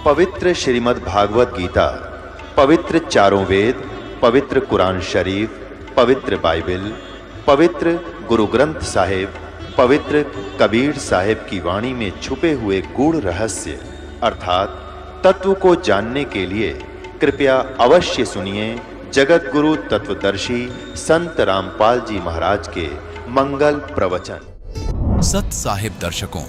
पवित्र श्रीमद् भागवत गीता, पवित्र चारों वेद, पवित्र कुरान शरीफ, पवित्र बाइबल, पवित्र गुरु ग्रंथ साहिब, पवित्र कबीर साहिब की वाणी में छुपे हुए गूढ़ रहस्य अर्थात तत्व को जानने के लिए कृपया अवश्य सुनिए जगत गुरु तत्वदर्शी संत रामपाल जी महाराज के मंगल प्रवचन। सत साहिब दर्शकों,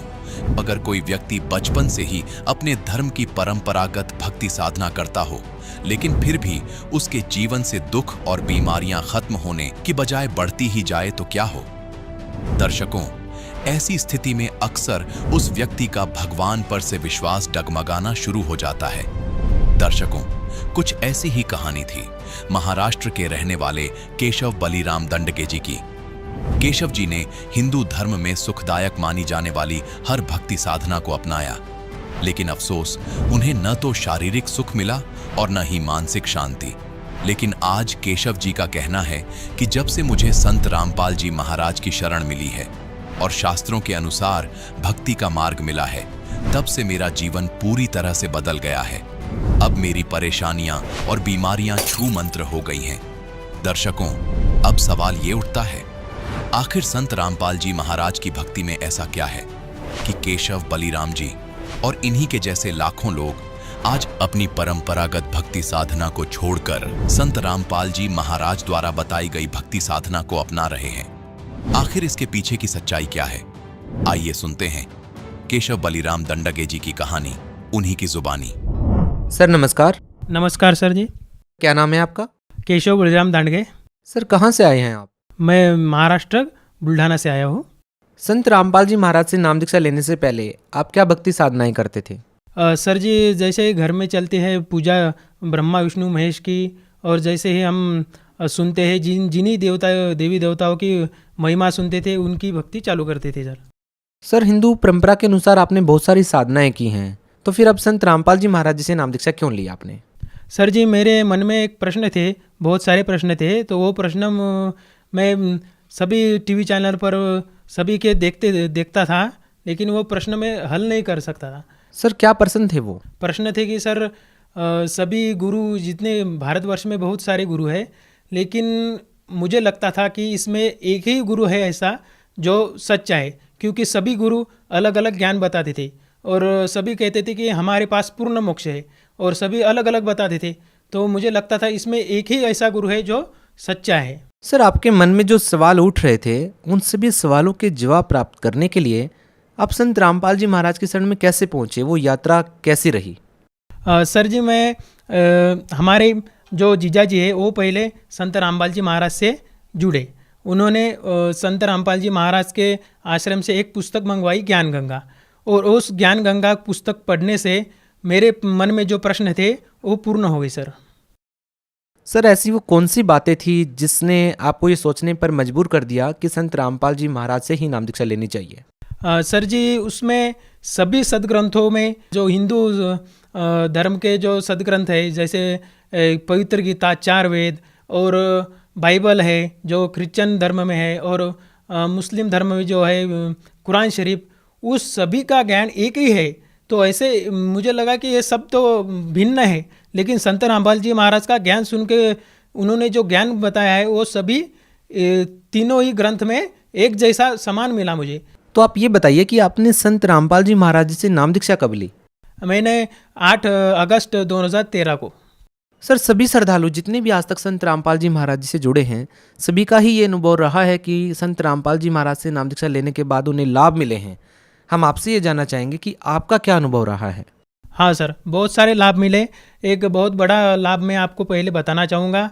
अगर कोई व्यक्ति बचपन से ही अपने धर्म की परंपरागत भक्ति साधना करता हो, लेकिन फिर भी उसके जीवन से दुख और बीमारियां खत्म होने की बजाय बढ़ती ही जाए तो क्या हो? दर्शकों, ऐसी स्थिति में अक्सर उस व्यक्ति का भगवान पर से विश्वास डगमगाना शुरू हो जाता है। दर्शकों, कुछ ऐसी ही कहानी थी महाराष्ट्र के रहने वाले केशव बलिराम दंडगे जी की। केशव जी ने हिंदू धर्म में सुखदायक मानी जाने वाली हर भक्ति साधना को अपनाया, लेकिन अफसोस उन्हें न तो शारीरिक सुख मिला और न ही मानसिक शांति। लेकिन आज केशव जी का कहना है कि जब से मुझे संत रामपाल जी महाराज की शरण मिली है और शास्त्रों के अनुसार भक्ति का मार्ग मिला है, तब से मेरा जीवन पूरी तरह से बदल गया है। अब मेरी परेशानियां और बीमारियां छू मंत्र हो गई हैं। दर्शकों, अब सवाल ये उठता है, आखिर संत रामपाल जी महाराज की भक्ति में ऐसा क्या है कि केशव बलिराम जी और इन्हीं के जैसे लाखों लोग आज अपनी परंपरागत भक्ति साधना को छोड़कर संत रामपाल जी महाराज द्वारा बताई गई भक्ति साधना को अपना रहे हैं? आखिर इसके पीछे की सच्चाई क्या है? आइए सुनते हैं केशव बलिराम दंडगे जी की कहानी, उन्हीं की जुबानी। सर नमस्कार। नमस्कार सर जी। क्या नाम है आपका? केशव बलिराम दांडगे। सर कहाँ से आए हैं आप? मैं महाराष्ट्र बुल्ढाना से आया हूँ। संत रामपाल जी महाराज से नाम दीक्षा लेने से पहले आप क्या भक्ति साधनाएं करते थे? सर जी, जैसे घर में चलती है पूजा ब्रह्मा विष्णु महेश की, और जैसे ही हम सुनते हैं जिन्हीं देवी देवताओं की महिमा सुनते थे, उनकी भक्ति चालू करते थे। सर हिंदू परंपरा के अनुसार आपने बहुत सारी साधनाएं की हैं, तो फिर अब संत रामपाल जी महाराज जी से नाम दीक्षा क्यों ली आपने? सर जी, मेरे मन में एक प्रश्न थे, बहुत सारे प्रश्न थे, तो वो प्रश्न मैं सभी टीवी चैनल पर सभी के देखता था, लेकिन वो प्रश्न मैं हल नहीं कर सकता था। सर क्या प्रश्न थे वो? प्रश्न थे कि सर सभी गुरु, जितने भारतवर्ष में बहुत सारे गुरु हैं, लेकिन मुझे लगता था कि इसमें एक ही गुरु है ऐसा जो सच्चा है, क्योंकि सभी गुरु अलग अलग ज्ञान बताते थे और सभी कहते थे कि हमारे पास पूर्ण मोक्ष है, और सभी अलग अलग बताते थे। तो मुझे लगता था इसमें एक ही ऐसा गुरु है जो सच्चा है। सर आपके मन में जो सवाल उठ रहे थे, उन सभी सवालों के जवाब प्राप्त करने के लिए आप संत रामपाल जी महाराज की शरण में कैसे पहुंचे? वो यात्रा कैसी रही? सर जी, मैं हमारे जो जीजा जी है वो पहले संत रामपाल जी महाराज से जुड़े। उन्होंने संत रामपाल जी महाराज के आश्रम से एक पुस्तक मंगवाई, ज्ञान गंगा, और उस ज्ञान गंगा पुस्तक पढ़ने से मेरे मन में जो प्रश्न थे वो पूर्ण हो गए। सर ऐसी वो कौन सी बातें थी जिसने आपको ये सोचने पर मजबूर कर दिया कि संत रामपाल जी महाराज से ही नाम दीक्षा लेनी चाहिए? सर जी, उसमें सभी सदग्रंथों में जो हिंदू धर्म के जो सदग्रंथ है, जैसे पवित्र गीता, चार वेद, और बाइबल है जो क्रिश्चियन धर्म में है, और मुस्लिम धर्म में जो है कुरान शरीफ, उस सभी का ज्ञान एक ही है। तो ऐसे मुझे लगा कि ये सब तो भिन्न है, लेकिन संत रामपाल जी महाराज का ज्ञान सुन के उन्होंने जो ज्ञान बताया है वो सभी तीनों ही ग्रंथ में एक जैसा समान मिला मुझे। तो आप ये बताइए कि आपने संत रामपाल जी महाराज जी से नाम दीक्षा कब ली? मैंने 8 अगस्त 2013 को। सर सभी श्रद्धालु जितने भी आज तक संत रामपाल जी महाराज जी से जुड़े हैं, सभी का ही ये अनुभव रहा है कि संत रामपाल जी महाराज से नाम दीक्षा लेने के बाद उन्हें लाभ मिले हैं। हम आपसे ये जानना चाहेंगे कि आपका क्या अनुभव रहा है? हाँ सर, बहुत सारे लाभ मिले। एक बहुत बड़ा लाभ मैं आपको पहले बताना चाहूँगा।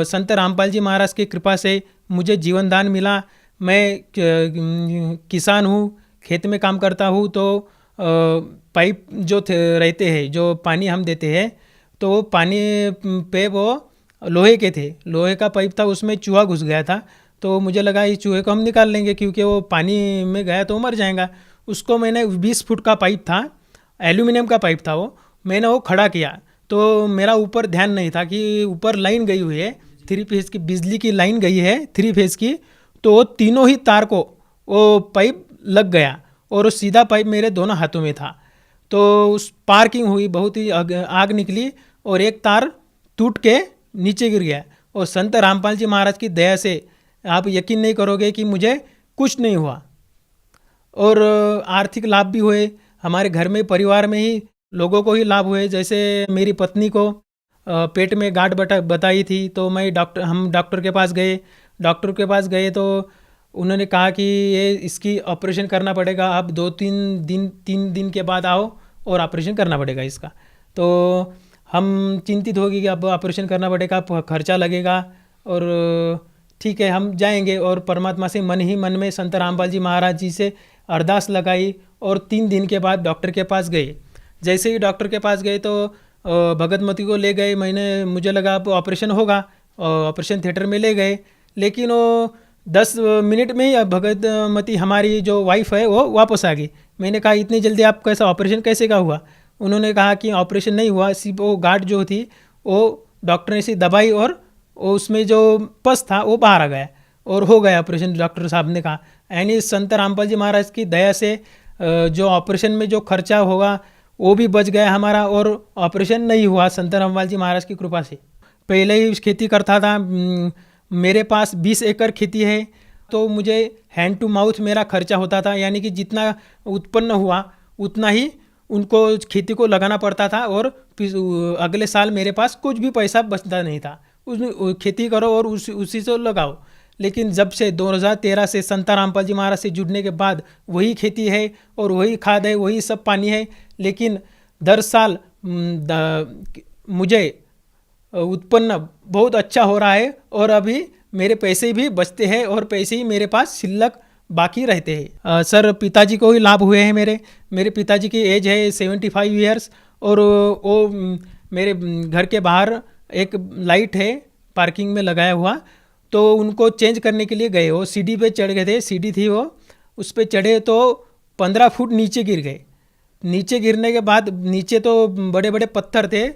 संत रामपाल जी महाराज की कृपा से मुझे जीवन दान मिला। मैं किसान हूँ, खेत में काम करता हूँ, तो पाइप जो रहते हैं, जो पानी हम देते हैं, तो वो पानी पे वो लोहे के थे, लोहे का पाइप था, उसमें चूहा घुस गया था। तो मुझे लगा इस चूहे को हम निकाल लेंगे, क्योंकि वो पानी में गया तो मर जाएगा। उसको मैंने 20 फुट का पाइप था, एल्यूमिनियम का पाइप था, वो मैंने वो खड़ा किया। तो मेरा ऊपर ध्यान नहीं था कि ऊपर लाइन गई हुई है, 3 फेज़ की बिजली की लाइन गई है 3 फेज़ की। तो वो तीनों ही तार को वो पाइप लग गया और वो सीधा पाइप मेरे दोनों हाथों में था। तो उस पार्किंग हुई, बहुत ही आग निकली और एक तार टूट के नीचे गिर गया। और संत रामपाल जी महाराज की दया से आप यकीन नहीं करोगे कि मुझे कुछ नहीं हुआ और आर्थिक लाभ भी हुए। हमारे घर में, परिवार में ही लोगों को ही लाभ हुए। जैसे मेरी पत्नी को पेट में गांठ बताई थी, तो हम डॉक्टर के पास गए। डॉक्टर के पास गए तो उन्होंने कहा कि ये इसकी ऑपरेशन करना पड़ेगा, आप 3 दिन के बाद आओ और ऑपरेशन करना पड़ेगा इसका। तो हम चिंतित हो गए कि अब ऑपरेशन करना पड़ेगा, खर्चा लगेगा, और ठीक है हम जाएंगे। और परमात्मा से मन ही मन में संत रामपाल जी महाराज जी से अरदास लगाई और 3 दिन के बाद डॉक्टर के पास गए। जैसे ही डॉक्टर के पास गए तो भगतमती को ले गए। मुझे लगा अब ऑपरेशन होगा, ऑपरेशन थिएटर में ले गए, लेकिन वो 10 मिनट में ही भगतमती हमारी जो वाइफ है वो वापस आ गई। मैंने कहा इतनी जल्दी आप कैसा ऑपरेशन कैसे का हुआ? उन्होंने कहा कि ऑपरेशन नहीं हुआ, सिर्फ वो गांठ जो थी वो डॉक्टर ने से दबाई और उसमें जो पस था वो बाहर आ गया और हो गया ऑपरेशन, डॉक्टर साहब ने कहा। यानी संत रामपाल जी महाराज की दया से जो ऑपरेशन में जो खर्चा होगा वो भी बच गया हमारा और ऑपरेशन नहीं हुआ संत रामपाल जी महाराज की कृपा से। पहले ही खेती करता था, मेरे पास 20 एकड़ खेती है, तो मुझे हैंड टू माउथ मेरा खर्चा होता था, यानी कि जितना उत्पन्न हुआ उतना ही उनको खेती को लगाना पड़ता था और अगले साल मेरे पास कुछ भी पैसा बचता नहीं था। उसमें खेती करो और उसी से लगाओ। लेकिन जब से 2013 से संत रामपाल जी महाराज से जुड़ने के बाद वही खेती है और वही खाद है, वही सब पानी है, लेकिन दर साल मुझे उत्पन्न बहुत अच्छा हो रहा है और अभी मेरे पैसे भी बचते हैं और पैसे ही मेरे पास शिल्लक बाकी रहते हैं। सर, पिताजी को ही लाभ हुए हैं। मेरे पिताजी की एज है 75 ईयर्स और वो मेरे घर के बाहर एक लाइट है पार्किंग में लगाया हुआ, तो उनको चेंज करने के लिए गए। वो सीढ़ी पे चढ़ गए थे, सीढ़ी थी वो, उस पर चढ़े तो 15 फुट नीचे गिर गए। नीचे गिरने के बाद नीचे तो बड़े बड़े पत्थर थे।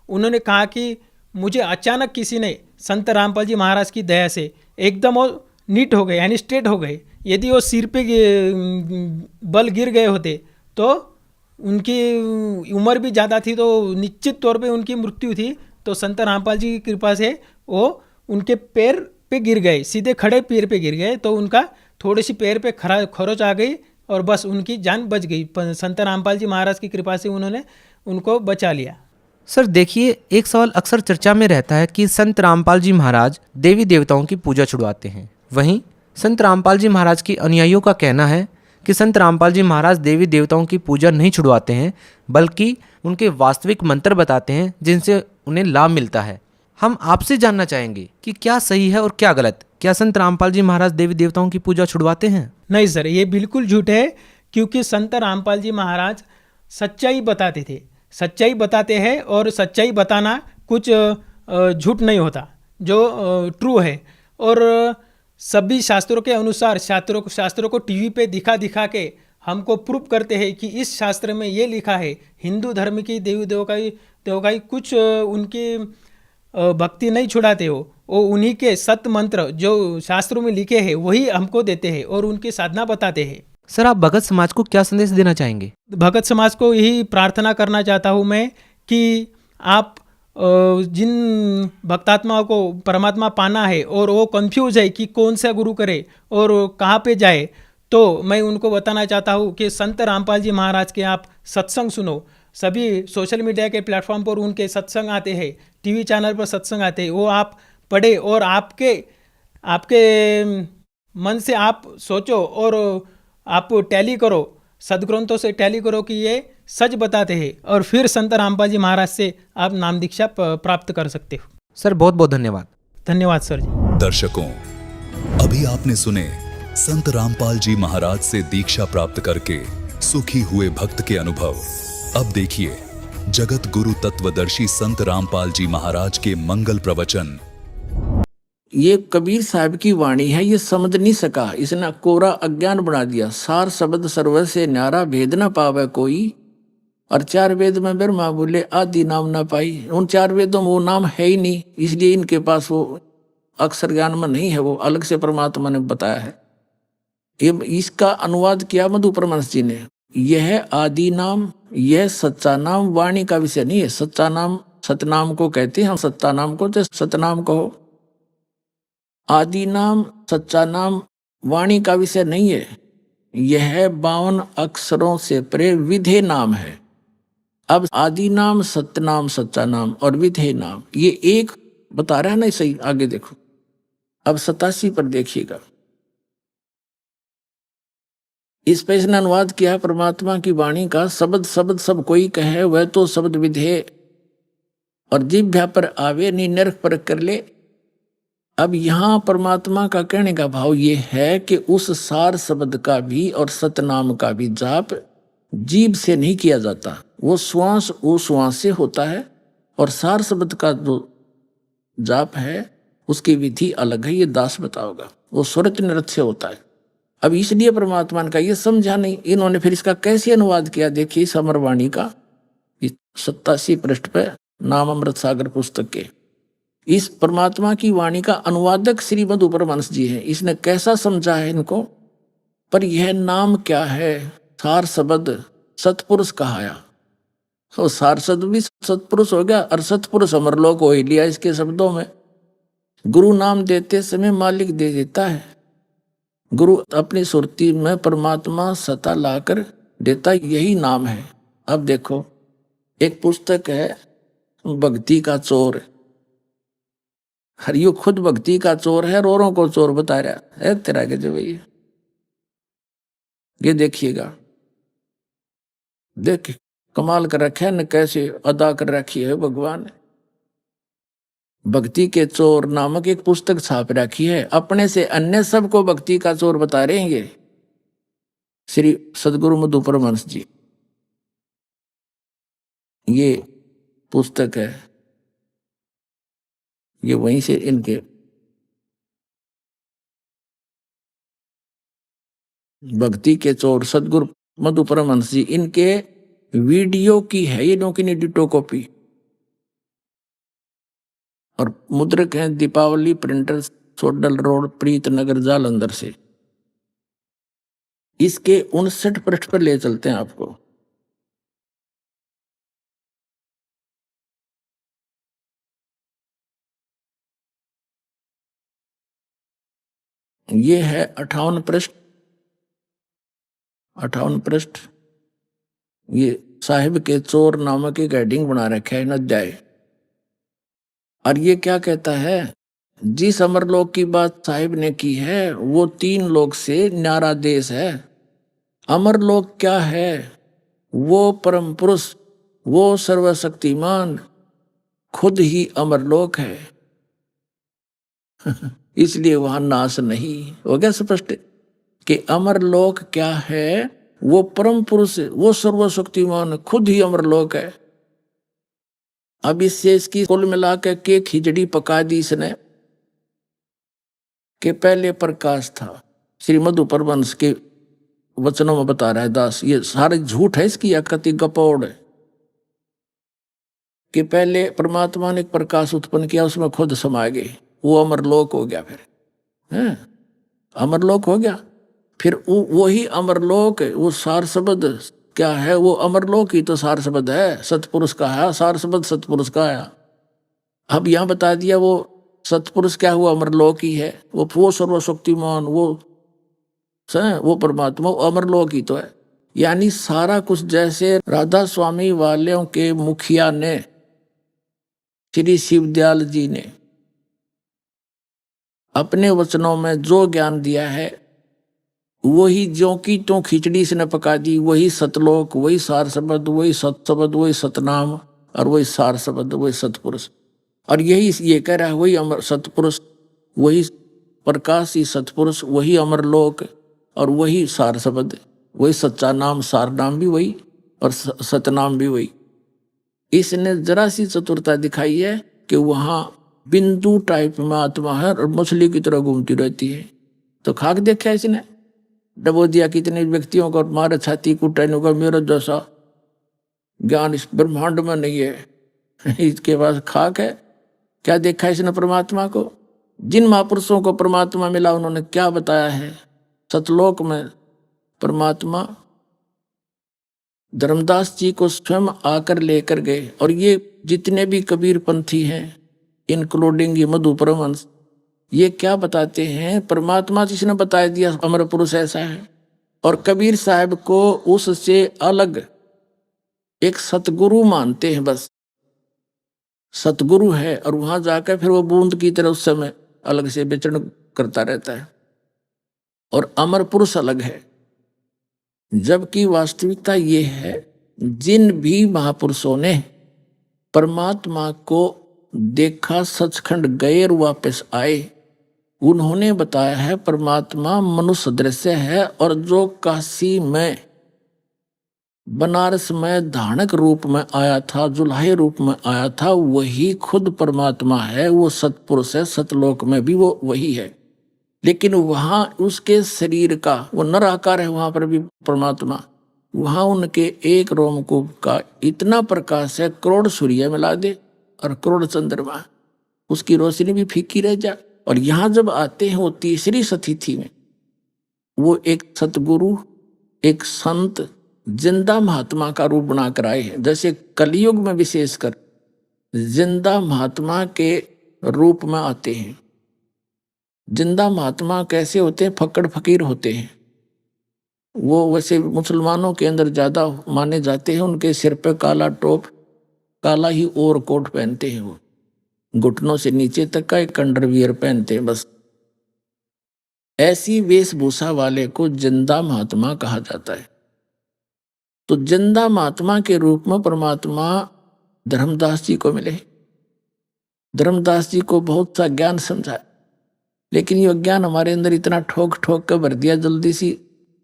उन्होंने कहा कि मुझे अचानक किसी ने संत रामपाल जी महाराज की दया से एकदम वो नीट हो गए, यानी स्ट्रेट हो गए। यदि वो सिर पे बल गिर गए होते तो उनकी उम्र भी ज़्यादा थी, तो निश्चित तौर पे उनकी मृत्यु थी। तो संत रामपाल जी की कृपा से वो उनके पैर पे गिर गए, सीधे खड़े पैर पे गिर गए, तो उनका थोड़ी सी पैर पे खरोच आ गई और बस उनकी जान बच गई। संत रामपाल जी महाराज की कृपा से उन्होंने उनको बचा लिया। सर देखिए, एक सवाल अक्सर चर्चा में रहता है कि संत रामपाल जी महाराज देवी देवताओं की पूजा छुड़वाते हैं। वहीं संत रामपाल जी महाराज के अनुयायियों का कहना है कि संत रामपाल जी महाराज देवी देवताओं की पूजा नहीं छुड़वाते हैं, बल्कि उनके वास्तविक मंत्र बताते हैं जिनसे उन्हें लाभ मिलता है। हम आपसे जानना चाहेंगे कि क्या सही है और क्या गलत। क्या संत रामपाल जी महाराज देवी देवताओं की पूजा छुड़वाते हैं? नहीं सर, ये बिल्कुल झूठ है, क्योंकि संत रामपाल जी महाराज सच्चाई बताते थे, सच्चाई बताते हैं और सच्चाई बताना कुछ झूठ नहीं होता, जो ट्रू है। और सभी शास्त्रों के अनुसार शास्त्रों को टीवी पे दिखा के हमको प्रूफ करते हैं कि इस शास्त्र में ये लिखा है। हिंदू धर्म की देवी देवकाई कुछ उनकी भक्ति नहीं छुड़ाते हो, वो उन्हीं के सत्य मंत्र जो शास्त्रों में लिखे हैं वही हमको देते हैं और उनकी साधना बताते हैं। सर, आप भगत समाज को क्या संदेश देना चाहेंगे? भगत समाज को यही प्रार्थना करना चाहता हूँ मैं कि आप जिन भक्तात्माओं को परमात्मा पाना है और वो कंफ्यूज है कि कौन सा गुरु करे और कहाँ पे जाए, तो मैं उनको बताना चाहता हूँ कि संत रामपाल जी महाराज के आप सत्संग सुनो। सभी सोशल मीडिया के प्लेटफॉर्म पर उनके सत्संग आते हैं, टीवी चैनल पर सत्संग आते हैं, वो आप पढ़े और आपके मन से आप सोचो और आप टैली करो, सदग्रंथों से टैली करो कि ये सच बताते हैं, और फिर संत रामपाल जी महाराज से आप नाम दीक्षा प्राप्त कर सकते हो। सर, बहुत बहुत धन्यवाद। धन्यवाद सर जी। दर्शकों, अभी आपने सुने संत रामपाल जी महाराज से दीक्षा प्राप्त करके सुखी हुए भक्त के अनुभव। अब देखिए जगत गुरु तत्वदर्शी संत रामपाल जी महाराज के मंगल प्रवचन। ये कबीर साहब की वाणी है, ये समझ नहीं सका, इसने कोरा अज्ञान बना दिया। सार शब्द सर्वर से न्यारा, भेद न पावे कोई। और 4 वेद में ब्रह्मा बोले आदि नाम ना पाई। उन 4 वेदों में वो नाम है ही नहीं, इसलिए इनके पास वो अक्षर ज्ञान में नहीं है, वो अलग से परमात्मा ने बताया है। ये इसका अनुवाद किया मधु परमहंस जी ने। यह आदि नाम यह सच्चा नाम वाणी का विषय नहीं है। सच्चा नाम सतनाम को कहते हैं, हम सच्चा नाम को तो सतनाम कहो। आदि नाम सच्चा नाम वाणी का विषय नहीं है। यह 52 अक्षरों से परे विधेय नाम है। अब आदि नाम, सत्यनाम, सच्चा नाम और विधेय नाम, ये एक बता रहा है ना। सही, आगे देखो। अब 87 पर देखिएगा। इस पे इसने अनुवाद किया परमात्मा की वाणी का। शब्द शब्द सब कोई कहे, वह तो शब्द विधेय और जिह्वा पर आवे, नी नरक पर कर ले। अब यहां परमात्मा का कहने का भाव ये है कि उस सार शब्द का भी और सतनाम का भी जाप जीभ से नहीं किया जाता। वो श्वास उश्वास से होता है, और सार शब्द का जो जाप है उसकी विधि अलग है। ये दास बताओगा। वो स्वरत नृत्य से होता है। अब इसलिए परमात्मा का ये समझा नहीं। इन्होंने फिर इसका कैसे अनुवाद किया, देखिए इस अमरवाणी का 87 पृष्ठ पे नाम अमृत सागर पुस्तक के इस परमात्मा की वाणी का अनुवादक श्री मधु परमहंस जी है। इसने कैसा समझा है इनको। पर यह नाम क्या है? सार शब्द सतपुरुष कहाया। तो सार शब्द भी सतपुरुष हो गया, और सतपुरुष अमरलोक हो ही लिया इसके शब्दों में। गुरु नाम देते समय मालिक दे देता है। गुरु अपनी सुरती में परमात्मा सता लाकर देता, यही नाम है। अब देखो, एक पुस्तक है भक्ति का चोर। हरियो खुद भक्ति का चोर है, औरों को चोर बता रहा है तेरा के जो भैया। ये देखिएगा, देख कमाल कर रखा है न, कैसे अदा कर रखी है भगवान ने। भक्ति के चोर नामक एक पुस्तक छाप रखी है। अपने से अन्य सबको भक्ति का चोर बता रहे हैं ये श्री सदगुरु मधु परमहंस जी। ये पुस्तक है, ये वहीं से इनके भक्ति के चोर सदगुरु मधु परमहंस जी, इनके वीडियो की है ये नौकी डिटो कॉपी। और मुद्रक हैं दीपावली प्रिंटर्स, सोडल रोड, प्रीत नगर, जालंधर से। इसके 59 पृष्ठ पर ले चलते हैं आपको। ये है 58 पृष्ठ। 58 पृष्ठ ये साहिब के चोर नामक एक हेडिंग बना रखा है न अध्याय। और ये क्या कहता है? जिस अमरलोक की बात साहिब ने की है वो 3 लोक से न्यारा देश है। अमरलोक क्या है? वो परम पुरुष, वो सर्वशक्तिमान खुद ही अमरलोक है। इसलिए वहां नाश नहीं। हो गया स्पष्ट कि अमरलोक क्या है? वो परम पुरुष, वो सर्वशक्तिमान खुद ही अमरलोक है। अब इससे इसकी कुल मिलाकर के खिचड़ी पका दी इसने कि पहले प्रकाश था। श्री मधु परमहंस के वचनों में बता रहा है दास। ये सारे झूठ है इसकी, अकति गपोड़ है कि पहले परमात्मा ने एक प्रकाश उत्पन्न किया, उसमें खुद समा गए, वो अमरलोक हो गया। फिर है अमरलोक हो गया। फिर वही अमरलोक, वो सार शब्द क्या है? वो अमरलोक ही तो सार शब्द है। सतपुरुष का है सार शब्द, सतपुरुष का है। अब यहां बता दिया वो सतपुरुष क्या हुआ? अमरलोक ही है। वो सर्वशक्तिमान, वो परमात्मा अमरलोक ही तो है। यानी सारा कुछ जैसे राधा स्वामी वालों के मुखिया ने, श्री शिवदयाल जी ने अपने वचनों में जो ज्ञान दिया है वही ज्यों की त्यों खिचड़ी से न पका दी। वही सतलोक, वही सार शब्द, वही सत शब्द, वही सतनाम, और वही सार शब्द, वही सतपुरुष। और यही ये कह रहा है, वही अमर सतपुरुष, वही प्रकाशी सतपुरुष, वही अमरलोक, और वही सार शब्द, वही सच्चा नाम, सार नाम भी वही और सतनाम भी वही। इसने जरा सी चतुरता दिखाई है कि वहां बिंदु टाइप में आत्मा है और मछली की तरह घूमती रहती है। तो खाक देखा इसने, डबो दिया कितने व्यक्तियों को, मारे छाती कुटने का मेरा जैसा ज्ञान इस ब्रह्मांड में नहीं है। इसके पास खाक है। क्या देखा इसने परमात्मा को? जिन महापुरुषों को परमात्मा मिला उन्होंने क्या बताया है? सतलोक में परमात्मा धर्मदास जी को स्वयं आकर लेकर गए। और ये जितने भी कबीर पंथी हैं, इंक्लूडिंग ये मधु परमहंस, ये क्या बताते हैं, परमात्मा जिसने बता दिया अमर पुरुष ऐसा है। और कबीर साहब को उससे अलग एक सतगुरु मानते हैं, बस सतगुरु है। और वहां जाकर फिर वो बूंद की तरह उस समय अलग से विचरण करता रहता है। और अमर पुरुष अलग है। जबकि वास्तविकता ये है, जिन भी महापुरुषों ने परमात्मा को देखा, सचखंड गए और वापस आए, उन्होंने बताया है परमात्मा मनुष्य दृश्य है। और जो काशी में, बनारस में धानक रूप में आया था, जुल्हे रूप में आया था, वही खुद परमात्मा है। वो सतपुरुष है, सतलोक में भी वो वही है। लेकिन वहां उसके शरीर का वो नर आकार है, वहां पर भी परमात्मा, वहां उनके एक रोमकूप का इतना प्रकाश है, करोड़ सूर्य मिला दे और करोड़ चंद्रमा, उसकी रोशनी भी फीकी रह जाए। और यहां जब आते हैं वो तीसरी सतिथि में, वो एक सतगुरु, एक संत, जिंदा महात्मा का रूप बनाकर आए हैं। जैसे कलयुग में विशेषकर जिंदा महात्मा के रूप में आते हैं। जिंदा महात्मा कैसे होते हैं? फक्कड़ फकीर होते हैं। वो वैसे मुसलमानों के अंदर ज्यादा माने जाते हैं। उनके सिर पे काला टोप, काला ही ओवर कोट पहनते हैं। वो घुटनों से नीचे तक का एक अंडरवियर पहनते हैं बस। ऐसी वेशभूषा वाले को जिंदा महात्मा कहा जाता है। तो जिंदा महात्मा के रूप में परमात्मा धर्मदास जी को मिले। धर्मदास जी को बहुत सा ज्ञान समझाया, लेकिन ये ज्ञान हमारे अंदर इतना ठोक ठोक कर भर दिया, जल्दी सी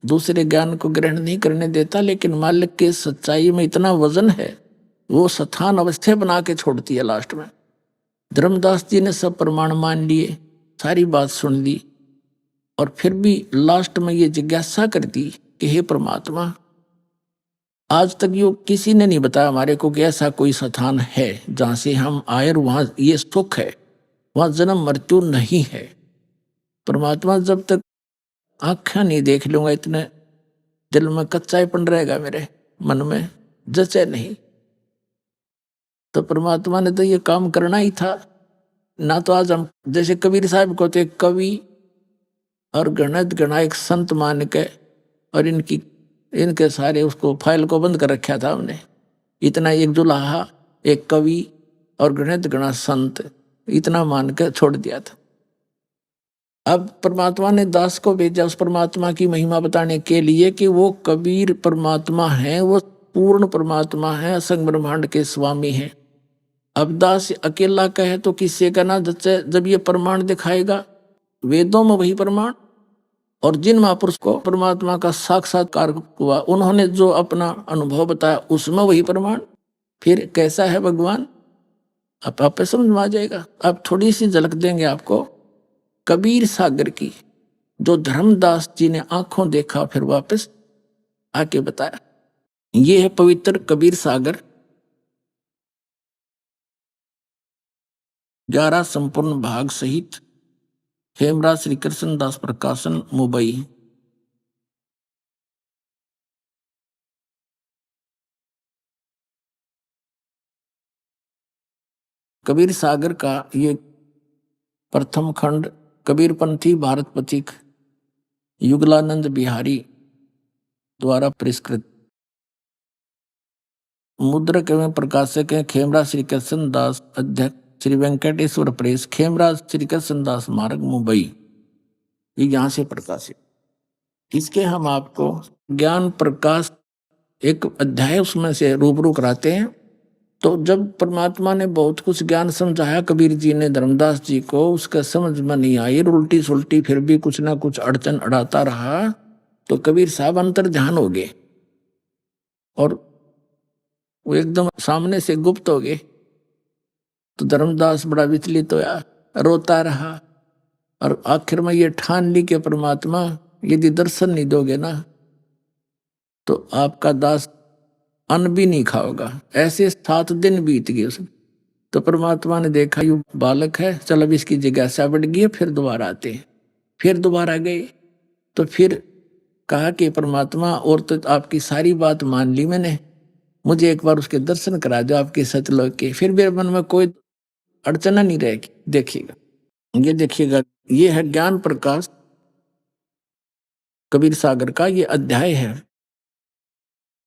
दूसरे ज्ञान को ग्रहण नहीं करने देता। लेकिन मालिक के सच्चाई में इतना वजन है, वो स्थान अवस्था बना के छोड़ती है लास्ट में। धर्मदास जी ने सब प्रमाण मान लिए, सारी बात सुन ली, और फिर भी लास्ट में ये जिज्ञासा कर दी कि हे परमात्मा, आज तक यो किसी ने नहीं बताया हमारे को कि ऐसा कोई स्थान है जहां से हम आए और वहां ये सुख है, वहां जन्म मृत्यु नहीं है। परमात्मा, जब तक आँखें नहीं देख लूंगा, इतने दिल में कच्चापन रहेगा, मेरे मन में जचे नहीं। तो परमात्मा ने तो ये काम करना ही था ना। तो आज हम जैसे कबीर साहब को तो कवि और गणित गणायक संत मान के, और इनके सारे उसको फाइल को बंद कर रखा था हमने। इतना एक जुलाहा, एक कवि और गणित गणा संत, इतना मान के छोड़ दिया था। अब परमात्मा ने दास को भेजा उस परमात्मा की महिमा बताने के लिए कि वो कबीर परमात्मा है, वो पूर्ण परमात्मा है, असंग ब्रह्मांड के स्वामी हैं। अब दास अकेला कहे तो किससे कहना? जब ये प्रमाण दिखाएगा, वेदों में वही प्रमाण, और जिन महापुरुष को परमात्मा का साक्षात्कार हुआ, उन्होंने जो अपना अनुभव बताया, उसमें वही प्रमाण। फिर कैसा है भगवान, अब आप समझ में आ जाएगा। अब थोड़ी सी झलक देंगे आपको कबीर सागर की, जो धर्मदास जी ने आंखों देखा फिर वापस आके बताया। ये है पवित्र कबीर सागर। 11 संपूर्ण भाग सहित हेमराज श्री कृष्ण दास प्रकाशन, मुंबई। कबीर सागर का ये प्रथम खंड कबीरपंथी भारत पथिक युगलानंद बिहारी द्वारा परिष्कृत। मुद्रक एवं प्रकाशक है खेमराज श्री कृष्ण दास, अध्यक्ष श्री वेंकटेश्वर प्रेस, खेमराज श्री कृष्ण दास मार्ग, मुंबई। ये यहाँ से प्रकाशित। इसके हम आपको ज्ञान प्रकाश एक अध्याय उसमें से रूबरू कराते हैं। तो जब परमात्मा ने बहुत कुछ ज्ञान समझाया कबीर जी ने धर्मदास जी को, उसका समझ में नहीं आई, उल्टी सुल्टी फिर भी कुछ ना कुछ अड़चन अड़ाता रहा, तो कबीर साहब अंतर ध्यान हो गए और वो एकदम सामने से गुप्त हो गए। तो धर्मदास बड़ा विचलित होया, रोता रहा, और आखिर में ये ठान ली कि परमात्मा यदि दर्शन नहीं दोगे ना तो आपका दास अन्न भी नहीं खाओगा। ऐसे 7 दिन बीत गए उसमें। तो परमात्मा ने देखा यू बालक है, चल अब इसकी जिज्ञासा बढ़ गई है, फिर दोबारा आते हैं। फिर दोबारा गए तो फिर कहा कि परमात्मा और तो आपकी सारी बात मान ली मैंने, मुझे एक बार उसके दर्शन करा दो आपके सतलोक के, फिर मेरे मन में कोई अड़चन नहीं रहेगी। देखिएगा, ये देखिएगा, ये है ज्ञान प्रकाश कबीर सागर का, ये अध्याय है,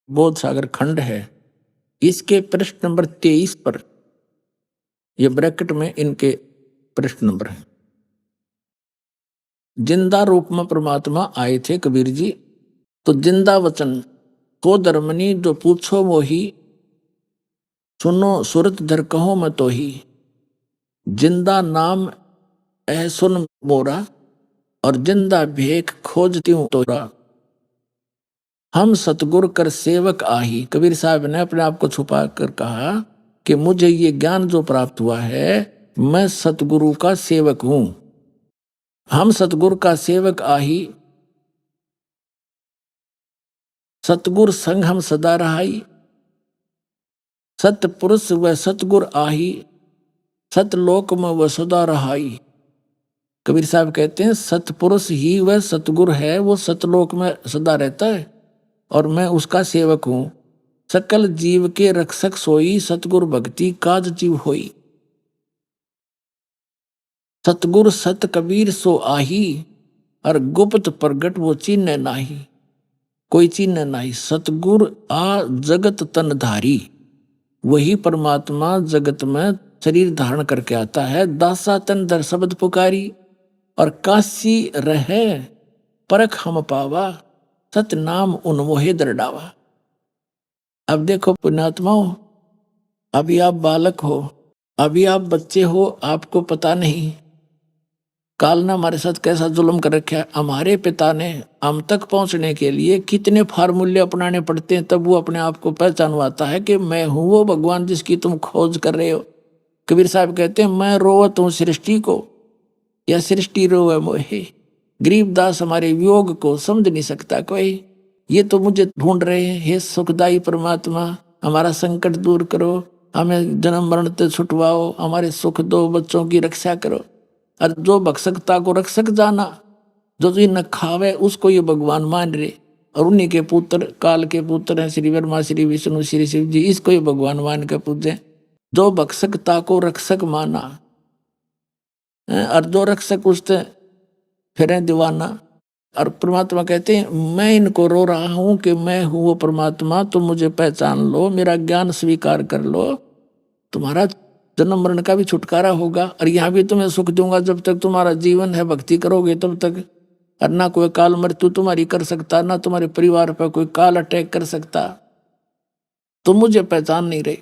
बोध सागर खंड है। इसके प्रश्न नंबर 23 पर, ये ब्रैकेट में इनके प्रश्न नंबर है। जिंदा रूप में परमात्मा आए थे कबीर जी, तो जिंदा वचन को धर्मनी जो पूछो मोही, सुनो सुरत धर कहो मैं तो ही, जिंदा नाम ऐ सुन मोरा, और जिंदा भेख खोजती हूं तोरा, हम सतगुरु कर सेवक आही। कबीर साहब ने अपने आप को छुपा कर कहा कि मुझे ये ज्ञान जो प्राप्त हुआ है, मैं सतगुरु का सेवक हूं। हम सतगुरु का सेवक आही, सतगुर संग हम सदा रहाई, सतपुरुष व सतगुर आही, सतलोक में वह सदा रहाई। कबीर साहब कहते हैं सतपुरुष ही वह सतगुर है, वो सतलोक में सदा रहता है और मैं उसका सेवक हूं। सकल जीव के रक्षक सोई, सतगुर भक्ति काज जीव होई। सतगुर सत कबीर सो आही, और गुप्त प्रगट वो चिन्ह नाही, कोई चिन्ह नाही। सतगुर आ जगत तन धारी, वही परमात्मा जगत में शरीर धारण करके आता है। दासा तन दर शब्द पुकारी, और काशी रहे परख हम पावा, सत नाम उन मोहे दरडावा। अब देखो पुण्यात्माओं, अभी आप बालक हो, अभी आप बच्चे हो, आपको पता नहीं काल ने हमारे साथ कैसा जुल्म कर रखा है। हमारे पिता ने हम तक पहुंचने के लिए कितने फार्मूले अपनाने पड़ते हैं, तब वो अपने आप को पहचानवाता है कि मैं हूं वो भगवान जिसकी तुम खोज कर रहे हो। कबीर साहब कहते हैं मैं रोवत हूं सृष्टि को, या सृष्टि रोवे मोहे। गरीबदास हमारे वियोग को समझ नहीं सकता कोई, ये तो मुझे ढूंढ रहे हैं। हे सुखदाई परमात्मा, हमारा संकट दूर करो, हमें जन्म मरण से छुटवाओ, हमारे सुख दो, बच्चों की रक्षा करो। और जो भक्षकता को रक्षक जाना, जो न खावे उसको ये भगवान मान रहे, और उन्हीं के पुत्र काल के पुत्र हैं श्री ब्रह्मा, श्री विष्णु, श्री शिव जी, इसको ये भगवान मान के पूजे। जो भक्षकता को रक्षक माना, और जो रक्षक उससे फिर दीवाना। और परमात्मा कहते हैं मैं इनको रो रहा हूं कि मैं हूं वो परमात्मा, तुम मुझे पहचान लो, मेरा ज्ञान स्वीकार कर लो, तुम्हारा जन्म मरण का भी छुटकारा होगा, और यहाँ भी तुम्हें सुख दूंगा जब तक तुम्हारा जीवन है, भक्ति करोगे तब तक। और ना कोई काल मृत्यु तुम्हारी कर सकता, ना तुम्हारे परिवार पर कोई काल अटैक कर सकता। तुम मुझे पहचान नहीं रहे।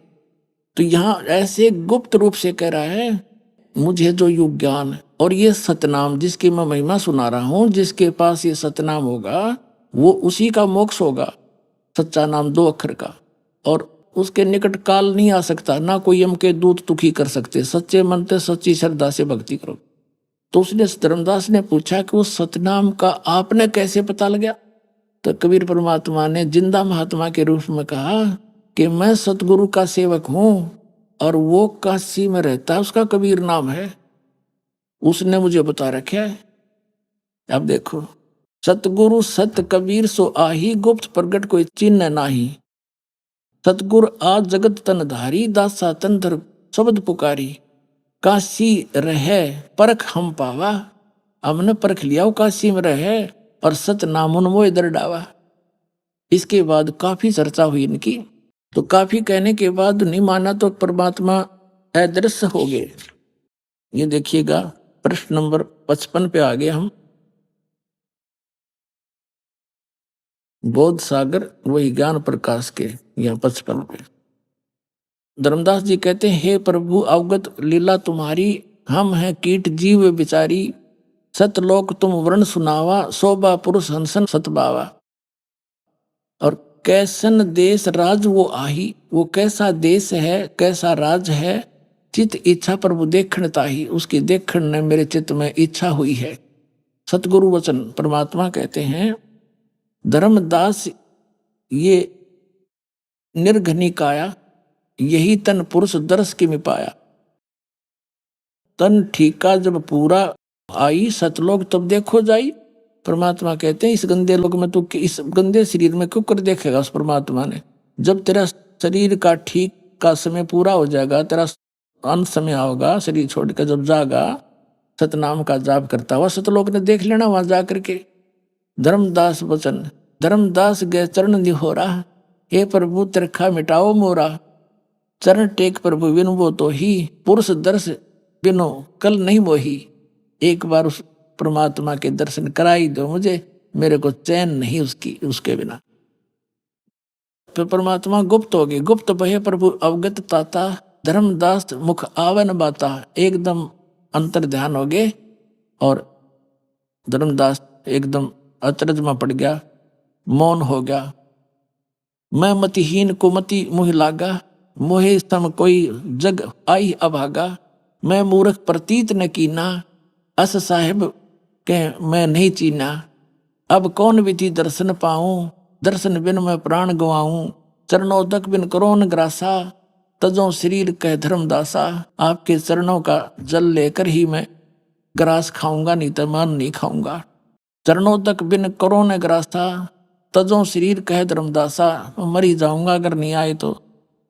तो यहाँ ऐसे गुप्त रूप से कह रहा है मुझे जो युग ज्ञान और ये सतनाम जिसकी मैं महिमा सुना रहा हूं, जिसके पास ये सतनाम होगा वो उसी का मोक्ष होगा। सच्चा नाम 2 अक्षर का, और उसके निकट काल नहीं आ सकता, ना कोई यम के दूत दुखी कर सकते। सच्चे मन से सच्ची श्रद्धा से भक्ति करो। तो उसने धर्मदास ने पूछा कि उस सतनाम का आपने कैसे पता लगा? तो कबीर परमात्मा ने जिंदा महात्मा के रूप में कहा कि मैं सतगुरु का सेवक हूं, और वो काशी में रहता है, उसका कबीर नाम है, उसने मुझे बता रखा है। अब देखो, सतगुरु सत कबीर सो आही, गुप्त प्रगट कोई चिन्ह नाही, सतगुर आ जगत तन धारी, दासा तन धर शब्द पुकारी, काशी रहे परख हम पावा। हमने परख लिया वो काशी में रहे, और सत नाम उनमोय दरडावा। इसके बाद काफी चर्चा हुई इनकी, तो काफी कहने के बाद नहीं माना तो परमात्मा अदृश्य हो गए। ये देखिएगा प्रश्न नंबर 55 पे आ गए हम। बोध सागर वही ज्ञान प्रकाश के यहाँ 55 पे धर्मदास जी कहते हैं हे प्रभु अवगत लीला तुम्हारी, हम हैं कीट जीव बिचारी, सतलोक तुम वर्ण सुनावा, शोभा पुरुष हंसन सतबावा। और कैसन देश राज वो आही, वो कैसा देश है, कैसा राज है, चित इच्छा प्रभु देखण ताही, उसकी देखण ने मेरे चित्त में इच्छा हुई है। सतगुरु वचन परमात्मा कहते हैं धर्मदास ये निर्घनिकाया, यही तन पुरुष दर्श की मिपाया। तन ठीका जब पूरा आई, सतलोक तब देखो जाई, परमात्मा कहते हैं इस गंदे लोग में तू इस गंदे शरीर में क्यों कर देखेगा उस परमात्मा ने। जब तेरा शरीर का ठीक का समय पूरा हो जाएगा, तेरा अंत समय होगा, शरीर छोड़ कर जब जागा, सतनाम का जाप करता हुआ सतलोक ने देख लेना वहां जा करके। धर्मदास वचन, धर्मदास गए चरण निहोरा, हे प्रभु तिरखा मिटाओ मोरा। चरण टेक प्रभु बिनु वो तो ही, पुरुष दर्श बिनु कल नहीं मोही। एक बार उस परमात्मा के दर्शन करा ही दो मुझे, मेरे को चैन नहीं उसके बिना। फिर परमात्मा गुप्त हो गए, गुप्त भय प्रभु अवगत ताता, धर्मदास मुख आवन बाता। एकदम अंतर ध्यान हो गए और धर्मदास एकदम अचरज में पड़ गया, मौन हो गया। मैं मतिहीन को मति मुह लागा, मोहे सम कोई जग आई अभागा। मैं मूर्ख प्रतीत न कीना, अस साहिब के मैं नहीं चीना। अब कौन विधि दर्शन पाऊं, दर्शन बिन मैं प्राण गवाऊं। चरणोदक बिन करो न ग्रासा, तजो शरीर कह धर्मदासा। आपके चरणों का जल लेकर ही मैं ग्रास खाऊंगा, नहीं तो मान नहीं खाऊंगा। चरणोदक बिन करो न ग्रासा, तजो शरीर कह धर्मदासा। मरी जाऊंगा अगर नहीं आए तो।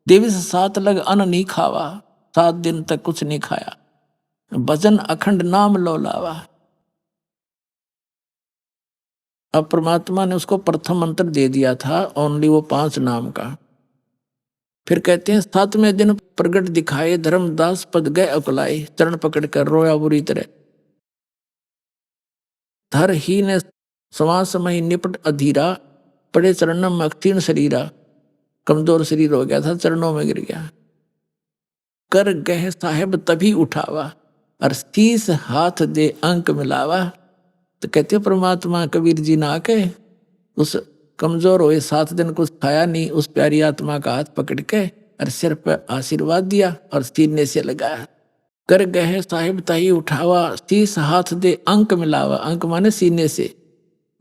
दिवस 7 लग अन्न नहीं खावा, 7 दिन तक कुछ नहीं खाया। भजन अखंड नाम लो लावा। अब परमात्मा ने उसको प्रथम मंत्र दे दिया था, ओनली वो 5 नाम का। फिर कहते हैं 7वें दिन प्रगट दिखाए, धर्मदास पद गए अकुलाए। चरण पकड़ कर रोया बुरी तरह। धर ही ने समाज समय निपट अधीरा, पड़े चरणों में अक्षीण शरीरा। कमजोर शरीर हो गया था, चरणों में गिर गया। कर गह साहेब तभी उठावा, और 30 हाथ दे अंक मिलावा। तो कहते परमात्मा कबीर जी ना के उस कमजोर हुए 7 दिन कुछ खाया नहीं, उस प्यारी आत्मा का हाथ पकड़ के और सिर पर आशीर्वाद दिया और सीने से लगाया। कर गए साहिब ताही उठावा, 30 हाथ दे अंक मिलावा। अंक माने सीने से।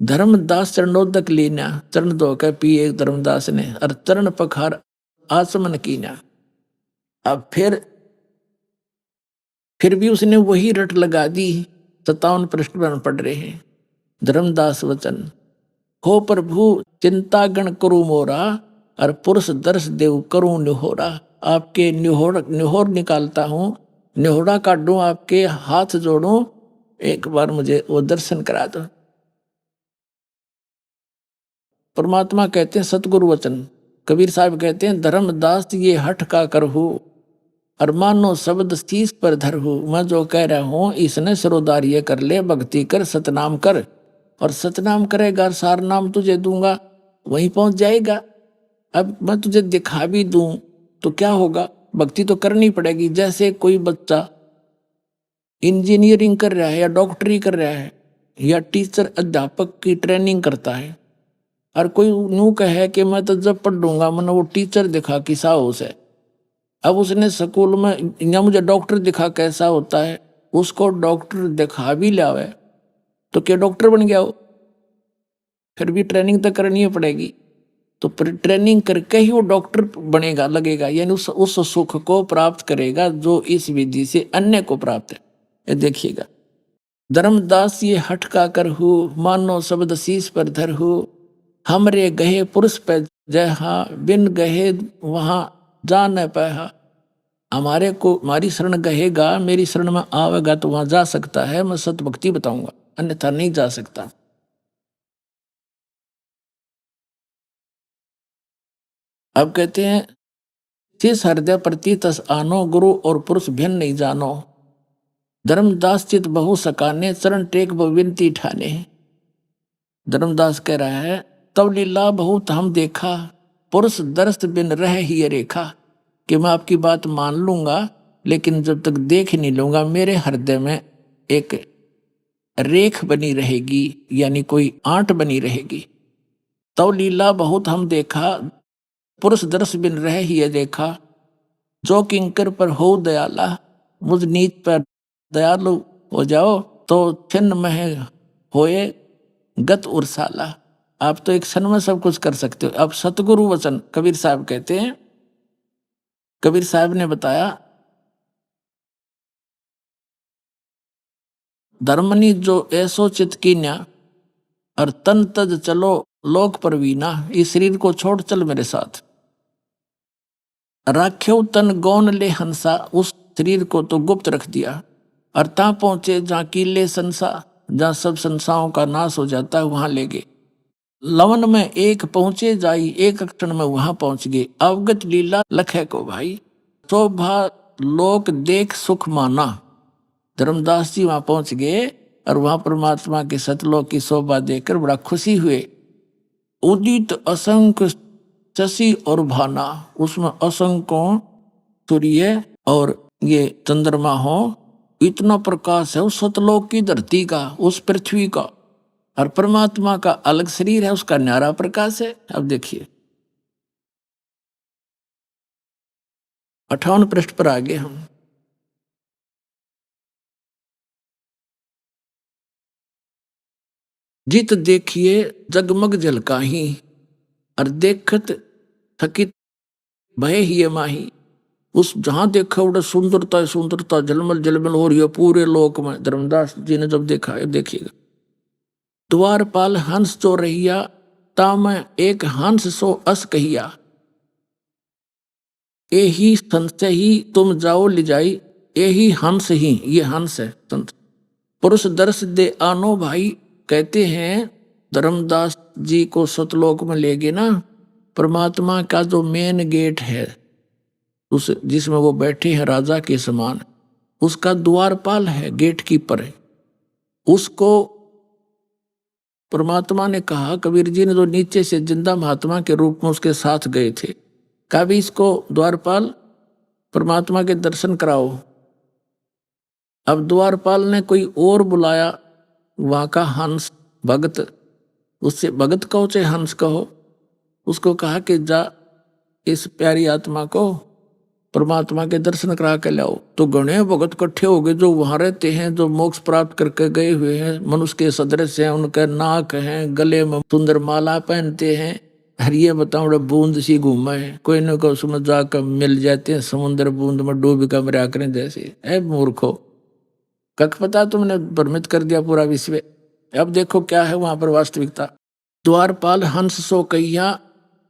धर्मदास चरणोदक लीना, चरण धो के पिए धर्मदास ने, और चरण पखार आचमन कीना। अब फिर भी उसने वही रट लगा दी। 57 पृष्ठ पर पढ़ रहे हैं। धर्मदास वचन, हो प्रभु चिंता गण करू मोरा, और पुरुष दर्श देव करूं निहोरा। आपके निहोर निकालता हूं, निहोरा काटूं, आपके हाथ जोड़ूं, एक बार मुझे वो दर्शन करा दो। परमात्मा कहते हैं सतगुरु वचन। कबीर साहब कहते हैं धर्मदास ये हठ का करहु, और मानो शब्द शीस पर धरहु। मैं जो कह रहा हूं इसने सरोदारिये कर ले, भक्ति कर, सतनाम कर। और सतनाम करेगा सार नाम तुझे दूंगा, वहीं पहुंच जाएगा। अब मैं तुझे दिखा भी दूं तो क्या होगा, भक्ति तो करनी पड़ेगी। जैसे कोई बच्चा इंजीनियरिंग कर रहा है या डॉक्टरी कर रहा है या टीचर अध्यापक की ट्रेनिंग करता है, और कोई यूं कहे कि मैं तो जब पढ़ लूंगा मैंने वो टीचर दिखा किसा हो से। अब उसने स्कूल में या मुझे डॉक्टर दिखा कैसा होता है, उसको डॉक्टर दिखा भी लावे तो क्या डॉक्टर बन गया हो? फिर भी ट्रेनिंग तो करनी पड़ेगी। तो ट्रेनिंग करके ही वो डॉक्टर बनेगा, लगेगा, यानी उस सुख को प्राप्त करेगा जो इस विधि से अन्य को प्राप्त है। ये देखिएगा, धर्मदास ये हठ का करहु, मानो शब्द शीस पर धरहु। हमरे गहे पुरुष पे जहा, बिन गहे वहां जा न पाया। हमारे को हमारी शरण गहेगा, मेरी शरण में आवेगा तो वहां जा सकता है, मैं सत भक्ति बताऊंगा, अन्यथा नहीं जा सकता। अब कहते हैं जिस हृदय प्रति तस आनो, गुरु और पुरुष भिन्न नहीं जानो। धर्मदास चित बहु सकाने, चरण टेक विनती ठाने। धर्मदास कह रहा है तब लीला बहुत हम देखा, पुरुष दर्श बिन रह ही रेखा। कि मैं आपकी बात मान लूंगा लेकिन जब तक देख नहीं लूंगा मेरे हृदय में एक रेख बनी रहेगी, यानी कोई आंट बनी रहेगी। तब लीला बहुत हम देखा, पुरुष दर्श बिन रह ही देखा। जो किंकर पर हो दयाला, मुझ नीच पर दयालु हो जाओ तो छिन्न मह होए गत उर्साला। आप तो एक क्षण में सब कुछ कर सकते हो। अब सतगुरु वचन कबीर साहब कहते हैं, कबीर साहब ने बताया धर्मनी जो ऐसो चित कीन्या, और तन तज चलो लोक परवीना, इस शरीर को छोड़ चल मेरे साथ। राख्यो तन गौन ले हंसा, उस शरीर को तो गुप्त रख दिया। और ता पहुंचे जहाँ कीले संसा, जहाँ सब संसारों का नाश हो जाता है वहां ले गए। लवन में एक पहुंचे जाई, एक क्षण में वहां पहुंच गए। अवगत लीला लखे को भाई, शोभा लोक देख सुख माना। धर्मदास जी वहां पहुंच गए और वहां परमात्मा के सतलोक की शोभा देखकर बड़ा खुशी हुए। उदित असंख्य शशि और भाना, उसमें असंख्य सूर्य और ये चंद्रमा हो, इतना प्रकाश है उस सतलोक की धरती का, उस पृथ्वी का। और परमात्मा का अलग शरीर है, उसका न्यारा प्रकाश है। अब देखिए 58 पृष्ठ पर आगे हम। जित देखिए जगमग झलकाही, और देखत थकित भय ही माही। उस जहां देखा उड़ा सुंदरता सुंदरता झलमल झलमल हो रही है पूरे लोक में। धर्मदास जी ने जब देखा है, देखिएगा। द्वारपाल हंस चो रहिया, ताम एक हंस सो अस कहिया। यही संशय ही तुम जाओ ले जाई, यही हंस ही, ये हंस है संत। पुरुष दर्श दे आनो भाई, कहते हैं धर्मदास जी को सतलोक में ले गए ना। परमात्मा का जो मेन गेट है, उस जिसमें वो बैठे हैं राजा के समान, उसका द्वारपाल है, गेट कीपर है। उसको परमात्मा ने कहा, कबीर जी ने जो नीचे से जिंदा महात्मा के रूप में उसके साथ गए थे, कहा भी इसको द्वारपाल परमात्मा के दर्शन कराओ। अब द्वारपाल ने कोई और बुलाया, वहां का हंस भगत, उससे भगत कहो चाहे हंस कहो, उसको कहा कि जा इस प्यारी आत्मा को परमात्मा के दर्शन करा के लाओ। तो गणे भगत इकट्ठे हो गए, जो वहां रहते हैं, जो मोक्ष प्राप्त करके गए हुए हैं, मनुष्य के सदृश हैं, उनके नाक हैं, गले में सुंदर माला पहनते हैं। हर ये बताओ बूंद सी घूमा है, कोई न कोई उसमें जाकर मिल जाते हैं, समुद्र बूंद में डूब कर मरा करें जैसे। ऐ मूर्खो, कख पता तुमने भ्रमित कर दिया पूरा विश्व। अब देखो क्या है वहां पर वास्तविकता। द्वारपाल हंस सो कहिया,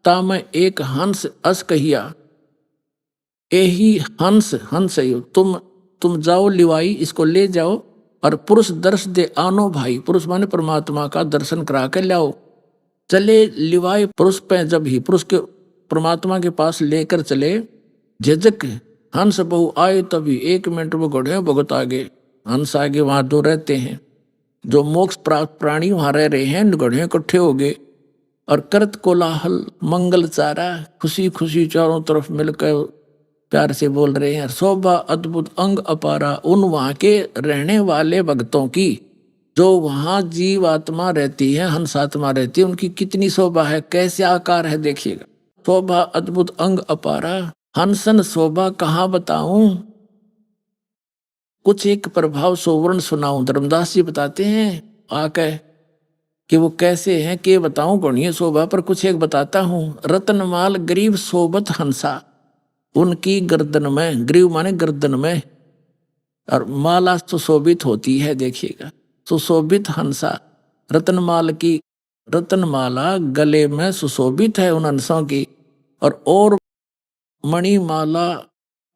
ताम एक हंस अस कहिया। यही हंस, हंस है तुम जाओ लिवाई, इसको ले जाओ। और पुरुष दर्श दे आनो भाई, पुरुष माने परमात्मा का दर्शन करा के लाओ। चले लिवाई पुरुष पे, जब ही पुरुष के परमात्मा के पास लेकर चले, झिझक हंस बहु आए तभी, 1 मिनट में घोड़े भगत आगे, हंस आगे। वहां दो रहते हैं जो मोक्ष प्राप्त प्राणी, वहां रह रहे हैं, घोड़े इकट्ठे हो गए। और करत कोलाहल मंगल चारा, खुशी खुशी चारों तरफ मिलकर प्यार से बोल रहे हैं। शोभा अद्भुत अंग अपारा, उन वहां के रहने वाले भक्तों की, जो वहां जीव आत्मा रहती है, हंस आत्मा रहती है, उनकी कितनी शोभा है, कैसे आकार है देखिएगा। शोभा अद्भुत अंग अपारा, हंसन शोभा कहाँ बताऊं, कुछ एक प्रभाव सोवर्ण सुनाऊं। धर्मदास जी बताते हैं आकर कि वो कैसे हैं, के बताऊं गणीय शोभा, पर कुछ एक बताता हूं। रतनमाल गरीब सोबत हंसा, उनकी गर्दन में, ग्रीव माने गर्दन में, और माला सुशोभित होती है देखिएगा, सुशोभित हंसा। रतनमाल की रतनमाला गले में सुशोभित है उन हंसों की। और मणिमाला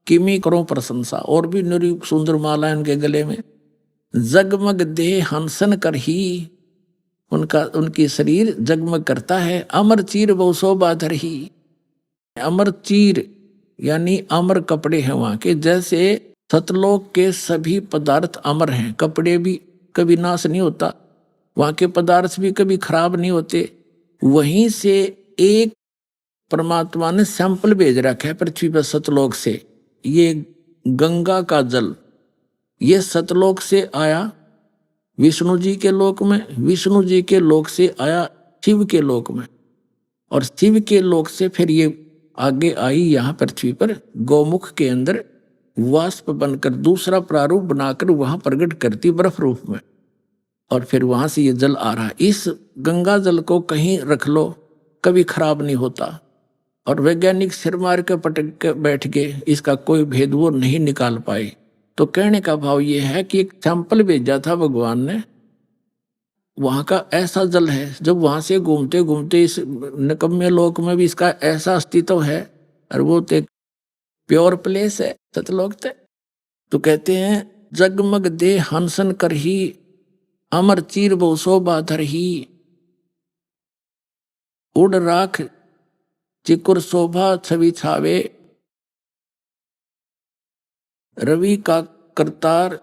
किमी करो प्रशंसा, और भी निरी सुंदर माला है उनके गले में। जगमग देह हंसन कर ही, उनकी शरीर जगमग करता है। अमर चीर बहु शोभा धर ही, अमर चीर यानी अमर कपड़े हैं वहां के। जैसे सतलोक के सभी पदार्थ अमर हैं, कपड़े भी कभी नाश नहीं होता, वहां के पदार्थ भी कभी खराब नहीं होते। वहीं से एक परमात्मा ने सैंपल भेज रखा है पृथ्वी पर सतलोक से। ये गंगा का जल, ये सतलोक से आया विष्णु जी के लोक में, विष्णु जी के लोक से आया शिव के लोक में, और शिव के लोक से फिर ये आगे आई यहाँ पृथ्वी पर गौमुख के अंदर वाष्प बनकर दूसरा प्रारूप बनाकर वहां प्रकट करती बर्फ रूप में, और फिर वहां से ये जल आ रहा है। इस गंगा जल को कहीं रख लो कभी खराब नहीं होता, और वैज्ञानिक सिर मार के पटक के बैठ गए, इसका कोई भेद वो नहीं निकाल पाए। तो कहने का भाव ये है कि एक सैंपल भेजा था भगवान ने, वहाँ का ऐसा जल है, जब वहाँ से घूमते घूमते इस निकम्मे लोक में भी इसका ऐसा अस्तित्व है, और वो तो एक प्योर प्लेस है सतलोक ते। तो कहते हैं जगमग दे हंसन कर ही अमर चीर बो शोभा धर ही, उड़ राख चिकुर शोभा छवि छावे, रवि का करतार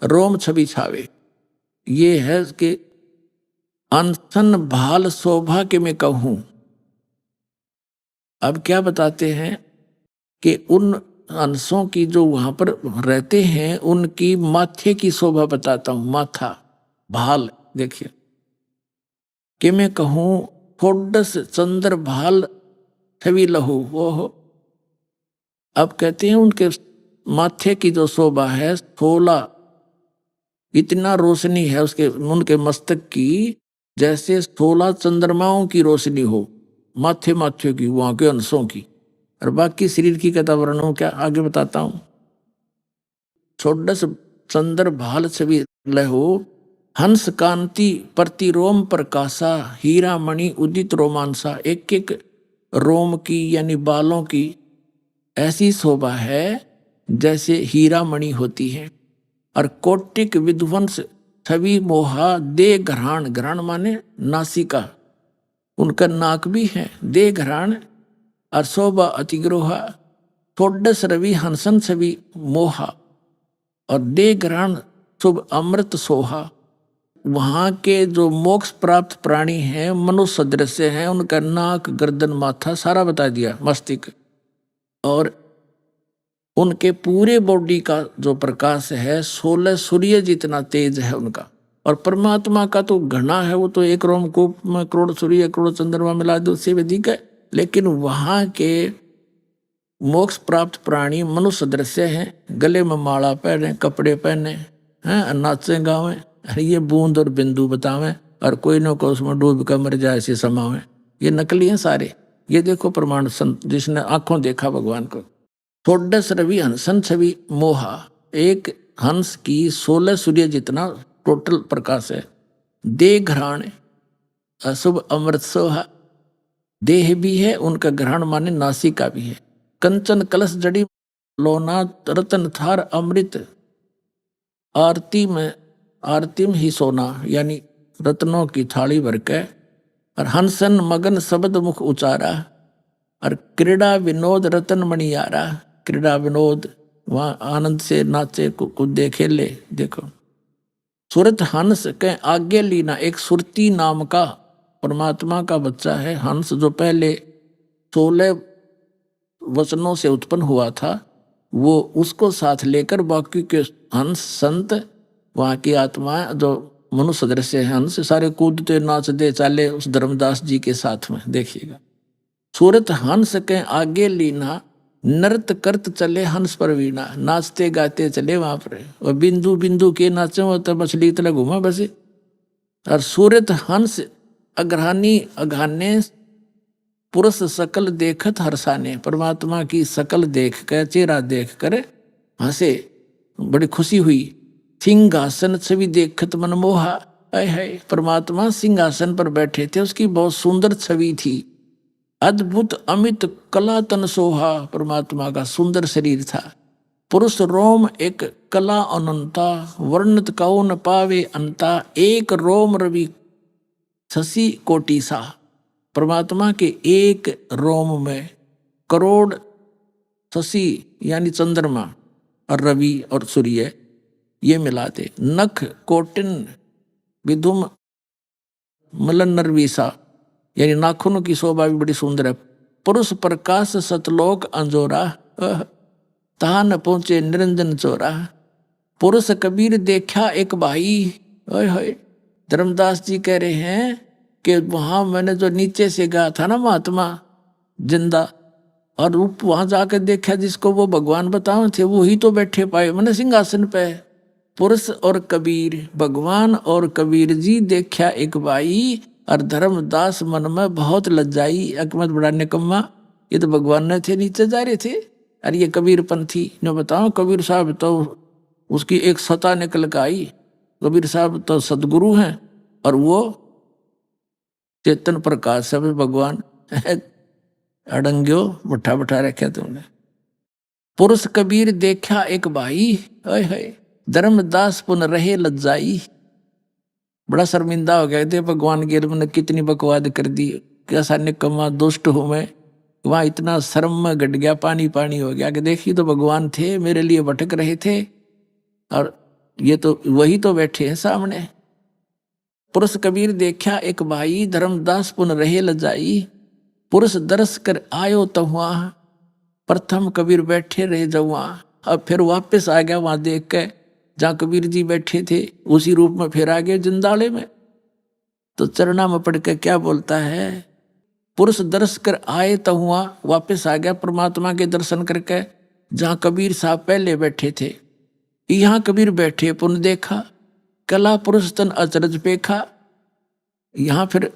रोम छवि छावे। ये है कि अनसन भाल शोभा के मैं कहूं। अब क्या बताते हैं कि उन अंशों की जो वहां पर रहते हैं उनकी माथे की शोभा बताता हूं। माथा भाल देखिए कि मैं कहूं थोड़स चंद्र भाल छवि लहू वो हो। अब कहते हैं उनके माथे की जो शोभा है 16, इतना रोशनी है उसके उनके मस्तक की, जैसे 16 चंद्रमाओं की रोशनी हो माथे माथे की वहां के अंशों की। और बाकी शरीर की कथा वर्णन क्या आगे बताता हूं। छोडस चंद्र भाल छवि लहो, हंस कांति प्रतिरोम प्रकाशा, हीरा मणि उदित रोमांसा। एक एक रोम की यानी बालों की ऐसी शोभा है जैसे हीरा मणि होती है। और कोटिक विध्वंस छवि मोहा, दे घराण, घराण माने नासिका, उनका नाक भी है, दे घराण। और शोभा अतिग्रोहा, थोडस रवि हंसन छवि मोहा, और दे घराण शुभ अमृत सोहा। वहां के जो मोक्ष प्राप्त प्राणी हैं मनुष्य सदृश्य हैं, उनका नाक गर्दन माथा सारा बता दिया, मस्तिष्क। और उनके पूरे बॉडी का जो प्रकाश है 16 सूर्य जितना तेज है उनका। और परमात्मा का तो घना है, वो तो एक रोमकूप में करोड़ सूर्य करोड़ चंद्रमा मिला दो उससे भी अधिक है। लेकिन वहां के मोक्ष प्राप्त प्राणी मनुष्य सदृश्य हैं, गले में माला पहने, कपड़े पहने हैं, नाचे गावे, ये बूंद और बिंदु बतावे, और कोई न कोई उसमें डूब कर मर जाए ऐसे समावे। ये नकली हैं सारे। ये देखो प्रमाण संत जिसने आंखों देखा भगवान को। थोडस रवि हंसन छवि मोहा, एक हंस की 16 सूर्य जितना टोटल प्रकाश है। दे घराण अशुभ अमृत सोहा, देह भी है उनका, घराण माने नासिका भी है। कंचन कलश जड़ी लोना, रतन थार अमृत, आरती में ही सोना, यानी रत्नों की थाली भर के। और हंसन मगन शब्द मुख उचारा, और क्रीड़ा विनोद रतन मणियारा, क्रीड़ा विनोद वहां आनंद से नाचे कूदे खेले। देखो सुरत हंस के आगे लीना, एक सुरती नाम का परमात्मा का बच्चा है हंस, जो पहले 16 वचनों से उत्पन्न हुआ था, वो उसको साथ लेकर बाकी के हंस संत वहां की आत्मा जो मनुष्य सदृश्य है हंस सारे कूदते नाचते चाले उस धर्मदास जी के साथ में। देखिएगा सूरत हंस के आगे लीना, नृत्य करत चले हंस पर वीणा, नाचते गाते चले वहां पर। और बिंदु बिंदु के नाचे वो तो मछली तले घूमा बसे। और सूरत हंस अग्रहानी अघाने, पुरुष सकल देखत हर्षाने, परमात्मा की सकल देख कर चेहरा देख कर हंसे, बड़ी खुशी हुई। सिंहासन छवि देखत मनमोहा, है परमात्मा सिंहासन पर बैठे थे, उसकी बहुत सुंदर छवि थी। अद्भुत अमित कला तन सोहा, परमात्मा का सुंदर शरीर था। पुरुष रोम एक कला अनंता, वर्णत कौ न पावे अंता, एक रोम रवि शशि कोटि सा। परमात्मा के एक रोम में करोड़ शशि यानी चंद्रमा और रवि और सूर्य ये मिलाते। नख कोटिन विधुम मलन नरवीसा, यानी नाखूनों की शोभा भी बड़ी सुंदर है। पुरुष प्रकाश सतलोक अंजोरा, तहा न पहुंचे निरंजन चोरा। पुरुष कबीर देखा एक भाई, धर्मदास जी कह रहे हैं कि वहां मैंने जो नीचे से गया था ना महात्मा जिंदा, और वहां जाकर देखा जिसको वो भगवान बताओ थे वही तो बैठे पाए मैंने सिंहासन पे। पुरुष और कबीर, भगवान और कबीर जी देखा एक भाई, और धर्मदास मन में बहुत लज्जाई, अकमत बड़ा निकम्मा, ये तो भगवान ने थे नीचे जा रहे थे, और ये कबीर पंथी ने बताओ कबीर साहब तो उसकी एक सता निकल कर आई, कबीर साहब तो सदगुरु हैं और वो चेतन प्रकाश सब भगवान अड़ंग्यो बैठा बैठा रखे तुमने। पुरुष कबीर देखा एक भाई, हाय हाय धर्मदास पुन रहे लज्जाई। बड़ा शर्मिंदा हो गया थे भगवान के मैंने कितनी बकवाद कर दी, कैसा निकम्मा दुष्ट हूं मैं। वहां इतना शर्म में घट गया, पानी पानी हो गया कि देखिए तो भगवान थे मेरे लिए भटक रहे थे और ये तो वही तो बैठे हैं सामने। पुरुष कबीर देखा एक भाई धर्मदास पुन रहे लजाई। पुरुष दरस कर आयो तो वहां, प्रथम कबीर बैठे रहे जब वहां। अब फिर वापस आ गया वहां देख के जहाँ कबीर जी बैठे थे उसी रूप में फिर आ गए जिंदाले में। तो चरणा में पढ़ के क्या बोलता है, पुरुष दर्श कर आए तो हुआ, वापस आ गया परमात्मा के दर्शन करके जहाँ कबीर साहब पहले बैठे थे। यहाँ कबीर बैठे पुन देखा, कला पुरुष तन अचरज पेखा। यहाँ फिर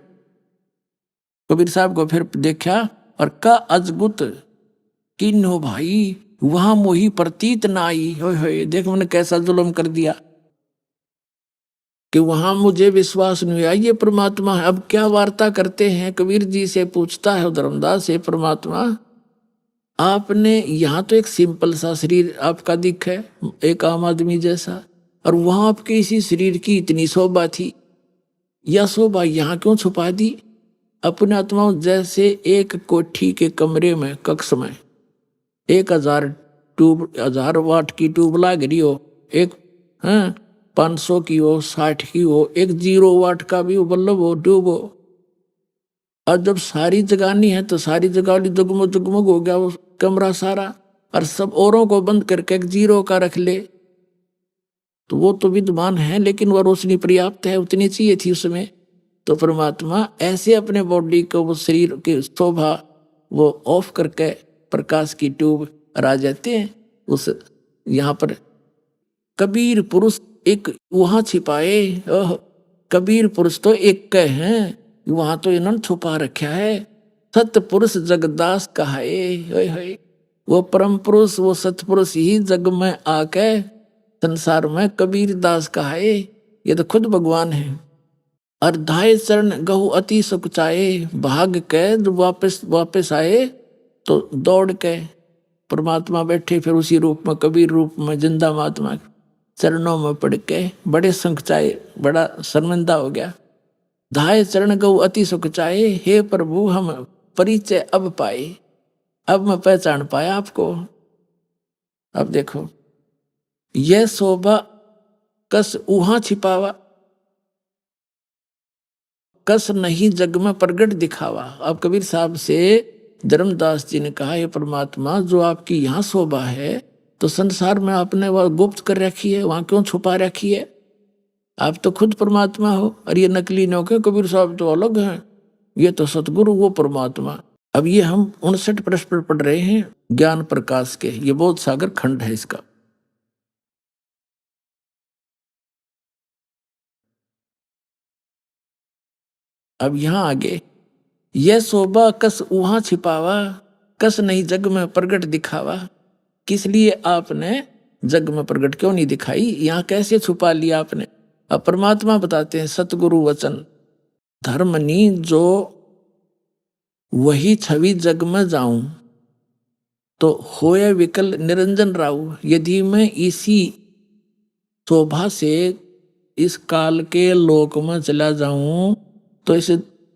कबीर साहब को फिर देखा और का अजगुत किन्हो भाई वहां मोही प्रतीत ना आई। होय होय देख मैंने कैसा जुल्म कर दिया कि वहां मुझे विश्वास नहीं आया ये परमात्मा है। अब क्या वार्ता करते हैं, कबीर जी से पूछता है धर्मदास से, परमात्मा आपने यहाँ तो एक सिंपल सा शरीर आपका दिख है एक आम आदमी जैसा, और वहां आपके इसी शरीर की इतनी शोभा थी, यह शोभा यहाँ क्यों छुपा दी। अपने आत्मा जैसे एक कोठी के कमरे में कक्ष में 1000 वाट की ट्यूब लाग रही हो, एक 500 की हो, 60 की हो, एक 0 वाट का भी बल्ब हो, ट्यूब हो, और जब सारी जगानी है तो सारी जगह जगमग जगमग हो गया वो कमरा सारा, और सब औरों को बंद करके एक 0 का रख ले तो वो तो विद्वान है लेकिन वह रोशनी पर्याप्त है, उतनी चाहिए थी उसमें। तो परमात्मा ऐसे अपने बॉडी को वो शरीर की शोभा वो ऑफ करके प्रकाश की ट्यूब आ जाते हैं उस यहाँ पर। कबीर पुरुष एक वहां छिपाए, कबीर पुरुष तो एक के हैं, वहां तो इन्होंने छुपा रखा है। सत्य पुरुष जगदास कहाए, वो परम पुरुष वो सतपुरुष ही जग में आके संसार में कबीर दास कहाए। ये तो खुद भगवान है। अर्धाय चरण गहु अति सुखचाए, भाग के जब वापस आए तो दौड़ के परमात्मा बैठे फिर उसी रूप में कबीर रूप में जिंदा महात्मा चरणों में पड़ के बड़े संकचाए, बड़ा शर्मिंदा हो गया। धाय चरण गौ अति सुखचाए, हे प्रभु हम परिचय अब पाए, अब मैं पहचान पाया आपको। अब देखो यह शोभा कस उहा छिपावा, कस नहीं जग में प्रगट दिखावा। अब कबीर साहब से धर्मदास जी ने कहा, ये परमात्मा जो आपकी यहाँ शोभा है तो संसार में आपने वह गुप्त कर रखी है, वहां क्यों छुपा रखी है। आप तो खुद परमात्मा हो और ये नकली नौके कबीर साहब तो अलग हैं, ये तो सतगुरु वो परमात्मा। अब ये हम 59 प्रश्न पढ़ रहे हैं ज्ञान प्रकाश के, ये बहुत सागर खंड है इसका। अब यहां आगे यह शोभा कस वहां छिपावा, कस नहीं जग में प्रगट दिखावा। किस लिए आपने जग में प्रगट क्यों नहीं दिखाई, यहाँ कैसे छुपा लिया आपने। अब परमात्मा बताते हैं सतगुरु वचन धर्मनी जो वही छवि जग में जाऊं तो होए विकल निरंजन राऊ। यदि मैं इसी शोभा से इस काल के लोक में चला जाऊं तो इस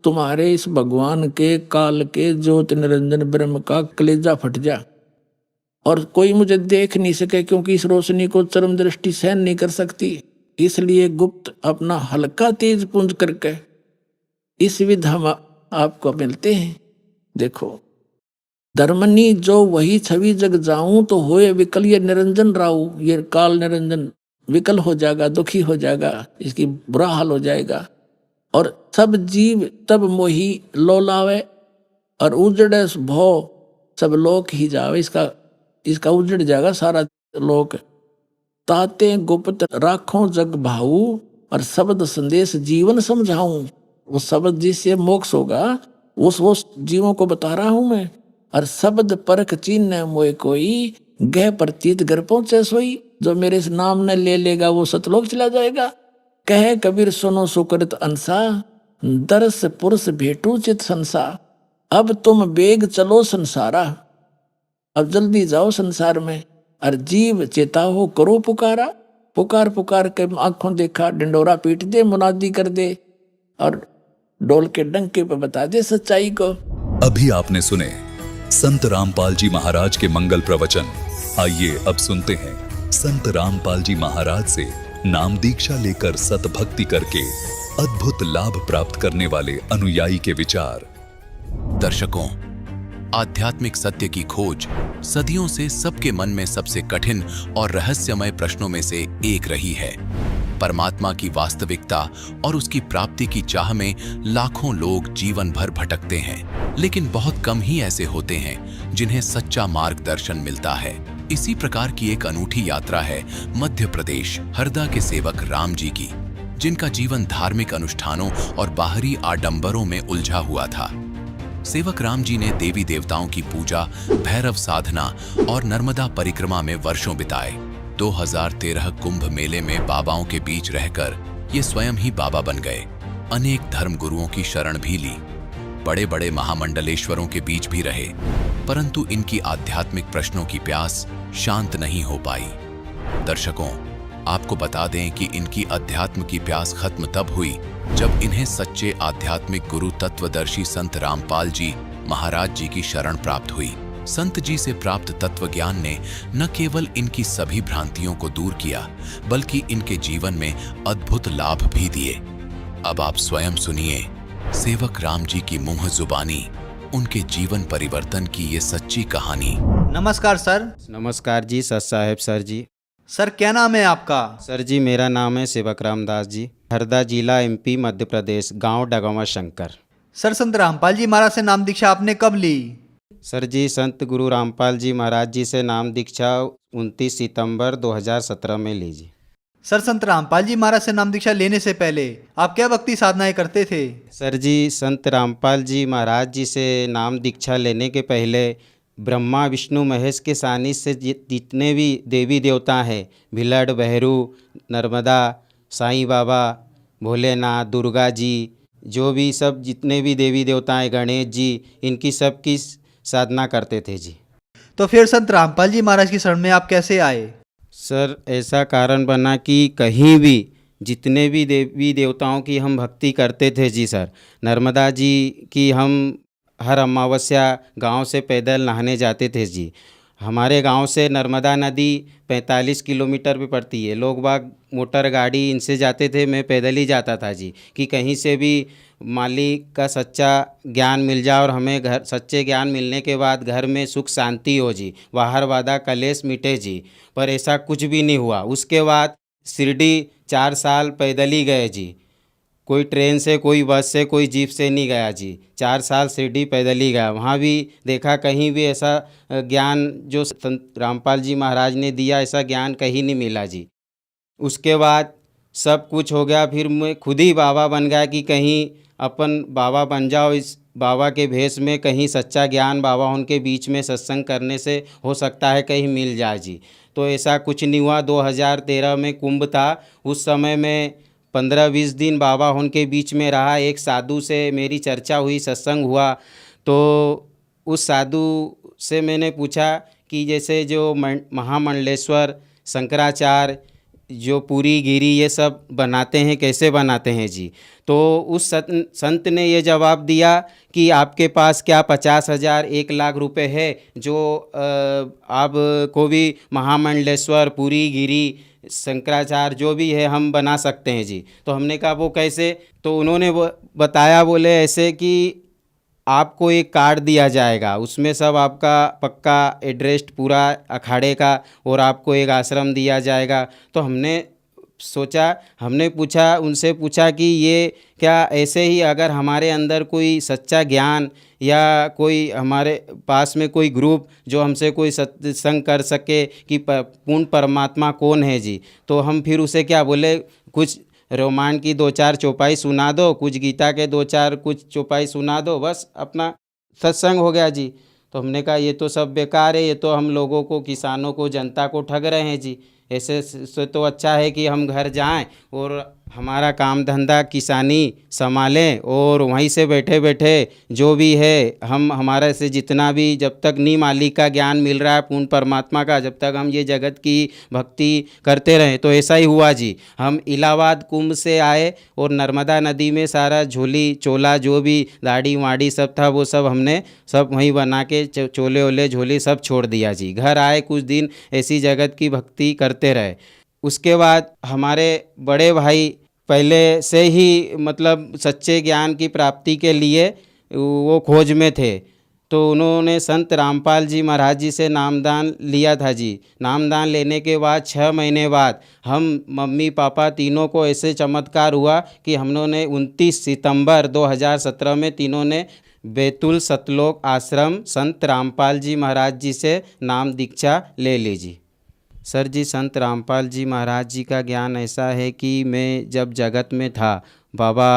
तुम्हारे इस भगवान के काल के ज्योत निरंजन ब्रह्म का कलेजा फट जा और कोई मुझे देख नहीं सके, क्योंकि इस रोशनी को चरम दृष्टि सहन नहीं कर सकती। इसलिए गुप्त अपना हल्का तेज पुंज करके इस विध हम आपको मिलते हैं। देखो धर्मनी जो वही छवि जग जाऊं तो होए विकल ये निरंजन राऊ, ये काल निरंजन विकल हो जाएगा, दुखी हो जाएगा, इसकी बुरा हाल हो जाएगा। और सब जीव तब मोही लोलावे और उजड़े भो सब लोक ही जावे, इसका उजड़ जाएगा सारा लोक। ताते गुप्त राखों जग भाऊ और शब्द संदेश जीवन समझाऊं। वो शब्द जिससे मोक्ष होगा उस जीवों को बता रहा हूं मैं। और शब्द परख चिन्ह मोए कोई, गह प्रतीत घर पहुंचे सोई। जो मेरे इस नाम ने ले लेगा वो सतलोक चला जाएगा। कहे कबीर सुनो सुकृत अंसा, दरस पुरुष भेटू चित संसा। अब तुम बेग चलो संसारा, अब जल्दी जाओ संसार में। और जीव चेता हो करो पुकारा, पुकार पुकार के आंखों देखा, डिंडोरा पीट दे, मुनादी कर दे और डोल के डंके पे बता दे सच्चाई को। अभी आपने सुने संत रामपाल जी महाराज के मंगल प्रवचन। आइए अब सुनते हैं संत रामपाल जी महाराज से नाम दीक्षा लेकर सतभक्ति करके अद्भुत लाभ प्राप्त करने वाले अनुयायी के विचार। दर्शकों, आध्यात्मिक सत्य की खोज सदियों से सबके मन में सबसे कठिन और रहस्यमय प्रश्नों में से एक रही है। परमात्मा की वास्तविकता और उसकी प्राप्ति की चाह में लाखों लोग जीवन भर भटकते हैं, लेकिन बहुत कम ही ऐसे होते हैं जिन्हें सच्चा मार्गदर्शन मिलता है। इसी प्रकार की एक अनूठी यात्रा है मध्य प्रदेश हरदा के सेवक राम जी की, जिनका जीवन धार्मिक अनुष्ठानों और बाहरी आडंबरों में उलझा हुआ था। सेवक राम जी ने देवी देवताओं की पूजा, भैरव साधना और नर्मदा परिक्रमा में वर्षों बिताए। 2013 कुंभ मेले में बाबाओं के बीच रहकर ये स्वयं ही बाबा बन गए। अनेक धर्म गुरुओं की शरण भी ली, बड़े बड़े महामंडलेश्वरों के बीच भी रहे, परंतु इनकी आध्यात्मिक प्रश्नों की प्यास शांत नहीं हो पाई। दर्शकों, आपको बता दें कि इनकी अध्यात्म की प्यास खत्म तब हुई जब इन्हें सच्चे आध्यात्मिक गुरु तत्वदर्शी संत रामपाल जी महाराज जी की शरण प्राप्त हुई। संत जी से प्राप्त तत्व ज्ञान ने न केवल इनकी सभी भ्रांतियों को दूर किया, बल्कि इनके जीवन में अद्भुत लाभ भी दिए। अब आप स्वयं सुनिए सेवक राम जी की मुंह जुबानी उनके जीवन परिवर्तन की ये सच्ची कहानी। नमस्कार सर। नमस्कार जी, सत साहेब सर जी। सर क्या नाम है आपका? सर जी मेरा नाम है सेवक रामदास जी, हरदा जिला MP मध्य प्रदेश, गांव डगावा शंकर। सर संत रामपाल जी महाराज से नाम दीक्षा आपने कब ली? सर जी संत गुरु रामपाल जी महाराज जी से नाम दीक्षा 29 सितंबर 2017 में ली जी। सर संत रामपाल जी महाराज से नाम दीक्षा लेने से पहले आप क्या भक्ति साधनाएं करते थे? सर जी संत रामपाल जी महाराज जी से नाम दीक्षा लेने के पहले ब्रह्मा विष्णु महेश के सानिध्य से जितने भी देवी देवता हैं, भिलड़, बहरू, नर्मदा, साईं बाबा, भोलेनाथ, दुर्गा जी, जो भी सब जितने भी देवी देवता हैं, गणेश जी, इनकी सब की साधना करते थे जी। तो फिर संत रामपाल जी महाराज की शरण में आप कैसे आए? सर ऐसा कारण बना कि कहीं भी जितने भी देवी देवताओं की हम भक्ति करते थे जी सर, नर्मदा जी की हम हर अमावस्या गांव से पैदल नहाने जाते थे जी। हमारे गांव से नर्मदा नदी 45 किलोमीटर पे पड़ती है। लोग बाग मोटर गाड़ी इनसे जाते थे, मैं पैदल ही जाता था जी, कि कहीं से भी मालिक का सच्चा ज्ञान मिल जाए और हमें घर सच्चे ज्ञान मिलने के बाद घर में सुख शांति हो जी, वाहर वादा कलेश मिटे जी। पर ऐसा कुछ भी नहीं हुआ। उसके बाद शिरडी 4 साल पैदल ही गए जी, कोई ट्रेन से, कोई बस से, कोई जीप से नहीं गया जी। 4 साल शिरडी पैदल ही गया। वहाँ भी देखा कहीं भी ऐसा ज्ञान जो संत रामपाल जी महाराज ने दिया, ऐसा ज्ञान कहीं नहीं मिला जी। उसके बाद सब कुछ हो गया, फिर मैं खुद ही बाबा बन गया कि कहीं अपन बाबा बन जाओ, इस बाबा के भेष में कहीं सच्चा ज्ञान बाबा उनके बीच में सत्संग करने से हो सकता है कहीं मिल जाए जी। तो ऐसा कुछ नहीं हुआ। 2013 में कुंभ था, उस समय में 15-20 दिन बाबा उनके बीच में रहा। एक साधु से मेरी चर्चा हुई, सत्संग हुआ, तो उस साधु से मैंने पूछा कि जैसे जो महामंडलेश्वर, शंकराचार्य, जो पूरी गिरी ये सब बनाते हैं, कैसे बनाते हैं जी। तो उस संत ने ये जवाब दिया कि आपके पास क्या 50,000 1 लाख रुपए है जो आप को भी महामंडलेश्वर, पूरी गिरी, शंकराचार्य जो भी है हम बना सकते हैं जी। तो हमने कहा वो कैसे? तो उन्होंने वो बताया, बोले ऐसे कि आपको एक कार्ड दिया जाएगा, उसमें सब आपका पक्का एड्रेस पूरा अखाड़े का, और आपको एक आश्रम दिया जाएगा। तो हमने सोचा, हमने पूछा, उनसे पूछा कि ये क्या ऐसे ही अगर हमारे अंदर कोई सच्चा ज्ञान या कोई हमारे पास में कोई ग्रुप जो हमसे कोई सत्संग कर सके कि पूर्ण परमात्मा कौन है जी, तो हम फिर उसे क्या बोले, कुछ रोमान की 2-4 चौपाई सुना दो, कुछ गीता के 2-4 कुछ चौपाई सुना दो, बस अपना सत्संग हो गया जी। तो हमने कहा ये तो सब बेकार है, ये तो हम लोगों को, किसानों को, जनता को ठग रहे हैं जी। ऐसे से तो अच्छा है कि हम घर जाएं और हमारा काम धंधा किसानी संभालें और वहीं से बैठे बैठे जो भी है हम हमारे से जितना भी जब तक नी मालिक का ज्ञान मिल रहा है पूर्ण परमात्मा का, जब तक हम ये जगत की भक्ति करते रहें। तो ऐसा ही हुआ जी। हम इलाहाबाद कुंभ से आए और नर्मदा नदी में सारा झोली चोला जो भी दाढ़ी वाड़ी सब था वो सब हमने सब वहीं बना के चोले ओले झोली सब छोड़ दिया जी। घर आए, कुछ दिन ऐसी जगत की भक्ति करते रहे। उसके बाद हमारे बड़े भाई पहले से ही मतलब सच्चे ज्ञान की प्राप्ति के लिए वो खोज में थे, तो उन्होंने संत रामपाल जी महाराज जी से नामदान लिया था जी। नामदान लेने के बाद 6 महीने बाद हम मम्मी पापा तीनों को ऐसे चमत्कार हुआ कि हम लोगों ने 29 सितंबर 2017 में तीनों ने बैतुल सतलोक आश्रम संत रामपाल जी महाराज जी से नाम दीक्षा ले ली जी। सर जी, संत रामपाल जी महाराज जी का ज्ञान ऐसा है कि मैं जब जगत में था बाबा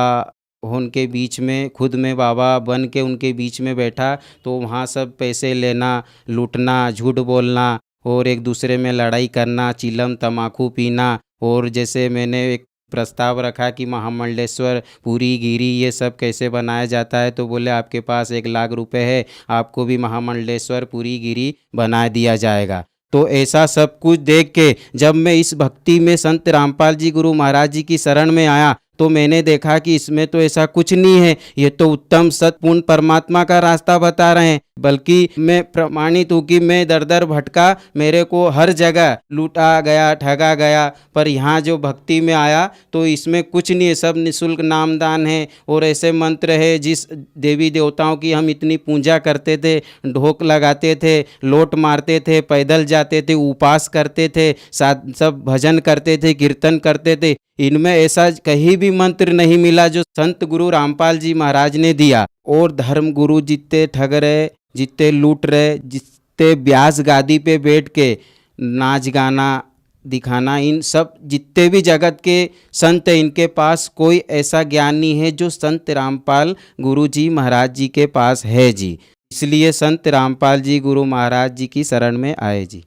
उनके बीच में खुद में बाबा बन के उनके बीच में बैठा, तो वहाँ सब पैसे लेना, लूटना, झूठ बोलना और एक दूसरे में लड़ाई करना, चिलम तम्बाकू पीना। और जैसे मैंने एक प्रस्ताव रखा कि महामंडलेश्वर पूरी गिरी ये सब कैसे बनाया जाता है, तो बोले आपके पास 1 लाख रुपए है, आपको भी महामंडलेश्वर पूरी गिरी बना दिया जाएगा। तो ऐसा सब कुछ देख के जब मैं इस भक्ति में संत रामपाल जी गुरु महाराज जी की शरण में आया तो मैंने देखा कि इसमें तो ऐसा कुछ नहीं है, ये तो उत्तम सतपूर्ण परमात्मा का रास्ता बता रहे हैं। बल्कि मैं प्रमाणित हूँ कि मैं दर दर भटका, मेरे को हर जगह लूटा गया, ठगा गया, पर यहाँ जो भक्ति में आया तो इसमें कुछ नहीं है, सब निःशुल्क नामदान है और ऐसे मंत्र है जिस देवी देवताओं की हम इतनी पूजा करते थे, ढोक लगाते थे, लोट मारते थे, पैदल जाते थे, उपवास करते थे, सब भजन करते थे, कीर्तन करते थे, इनमें ऐसा कहीं भी मंत्र नहीं मिला जो संत गुरु रामपाल जी महाराज ने दिया। और धर्म गुरु जितने ठग रहे, जितने लूट रहे, जितने ब्यास गादी पे बैठ के नाच गाना दिखाना, इन सब जितने भी जगत के संत हैं इनके पास कोई ऐसा ज्ञान नहीं है जो संत रामपाल गुरु जी महाराज जी के पास है जी। इसलिए संत रामपाल जी गुरु महाराज जी की शरण में आए जी।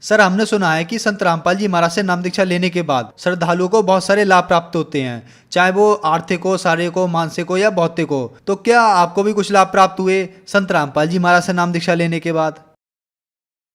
सर, हमने सुना है कि संत रामपाल जी महाराज से नाम दीक्षा लेने के बाद श्रद्धालुओं को बहुत सारे लाभ प्राप्त होते हैं, चाहे वो आर्थिक हो, शारीरिक हो, मानसिक हो या भौतिक हो। तो क्या आपको भी कुछ लाभ प्राप्त हुए संत रामपाल जी महाराज से नाम दीक्षा लेने के बाद?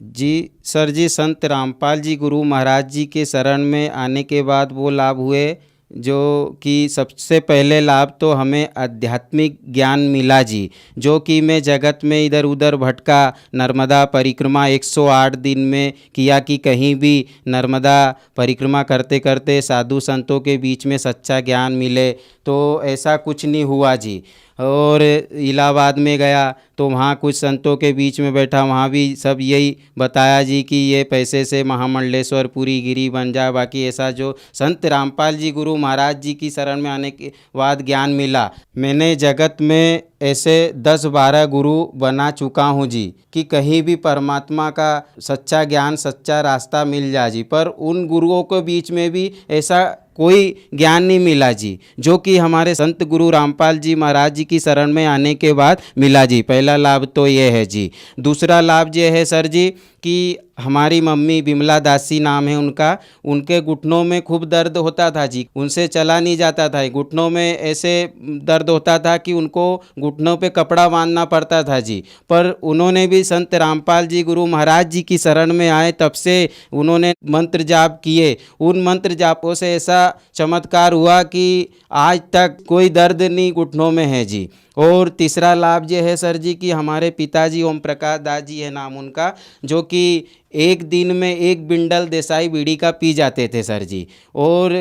जी सर जी, संत रामपाल जी गुरु महाराज जी के शरण में आने के बाद वो लाभ हुए जो कि सबसे पहले लाभ तो हमें आध्यात्मिक ज्ञान मिला जी। जो कि मैं जगत में इधर उधर भटका, नर्मदा परिक्रमा 108 दिन में किया कि कहीं भी नर्मदा परिक्रमा करते करते साधु संतों के बीच में सच्चा ज्ञान मिले, तो ऐसा कुछ नहीं हुआ जी। और इलाहाबाद में गया तो वहाँ कुछ संतों के बीच में बैठा, वहाँ भी सब यही बताया जी कि ये पैसे से महामंडलेश्वर पूरी गिरी बन जाए। बाकी ऐसा जो संत रामपाल जी गुरु महाराज जी की शरण में आने के बाद ज्ञान मिला, मैंने जगत में ऐसे 10-12 गुरु बना चुका हूँ जी कि कहीं भी परमात्मा का सच्चा ज्ञान, सच्चा रास्ता मिल जाए जी। पर उन गुरुओं के बीच में भी ऐसा कोई ज्ञान नहीं मिला जी जो कि हमारे संत गुरु रामपाल जी महाराज जी की शरण में आने के बाद मिला जी। पहला लाभ तो ये है जी। दूसरा लाभ ये है सर जी कि हमारी मम्मी बिमला दासी नाम है उनका, उनके घुटनों में खूब दर्द होता था जी, उनसे चला नहीं जाता था। घुटनों में ऐसे दर्द होता था कि उनको घुटनों पे कपड़ा बांधना पड़ता था जी। पर उन्होंने भी संत रामपाल जी गुरु महाराज जी की शरण में आए, तब से उन्होंने मंत्र जाप किए। उन मंत्र जापों से ऐसा चमत्कार हुआ कि आज तक कोई दर्द नहीं घुटनों में है जी। और तीसरा लाभ ये है सर जी कि हमारे पिताजी ओम प्रकाश दास जी है नाम उनका, जो कि एक दिन में 1 बिंडल देसाई बीड़ी का पी जाते थे सर जी। और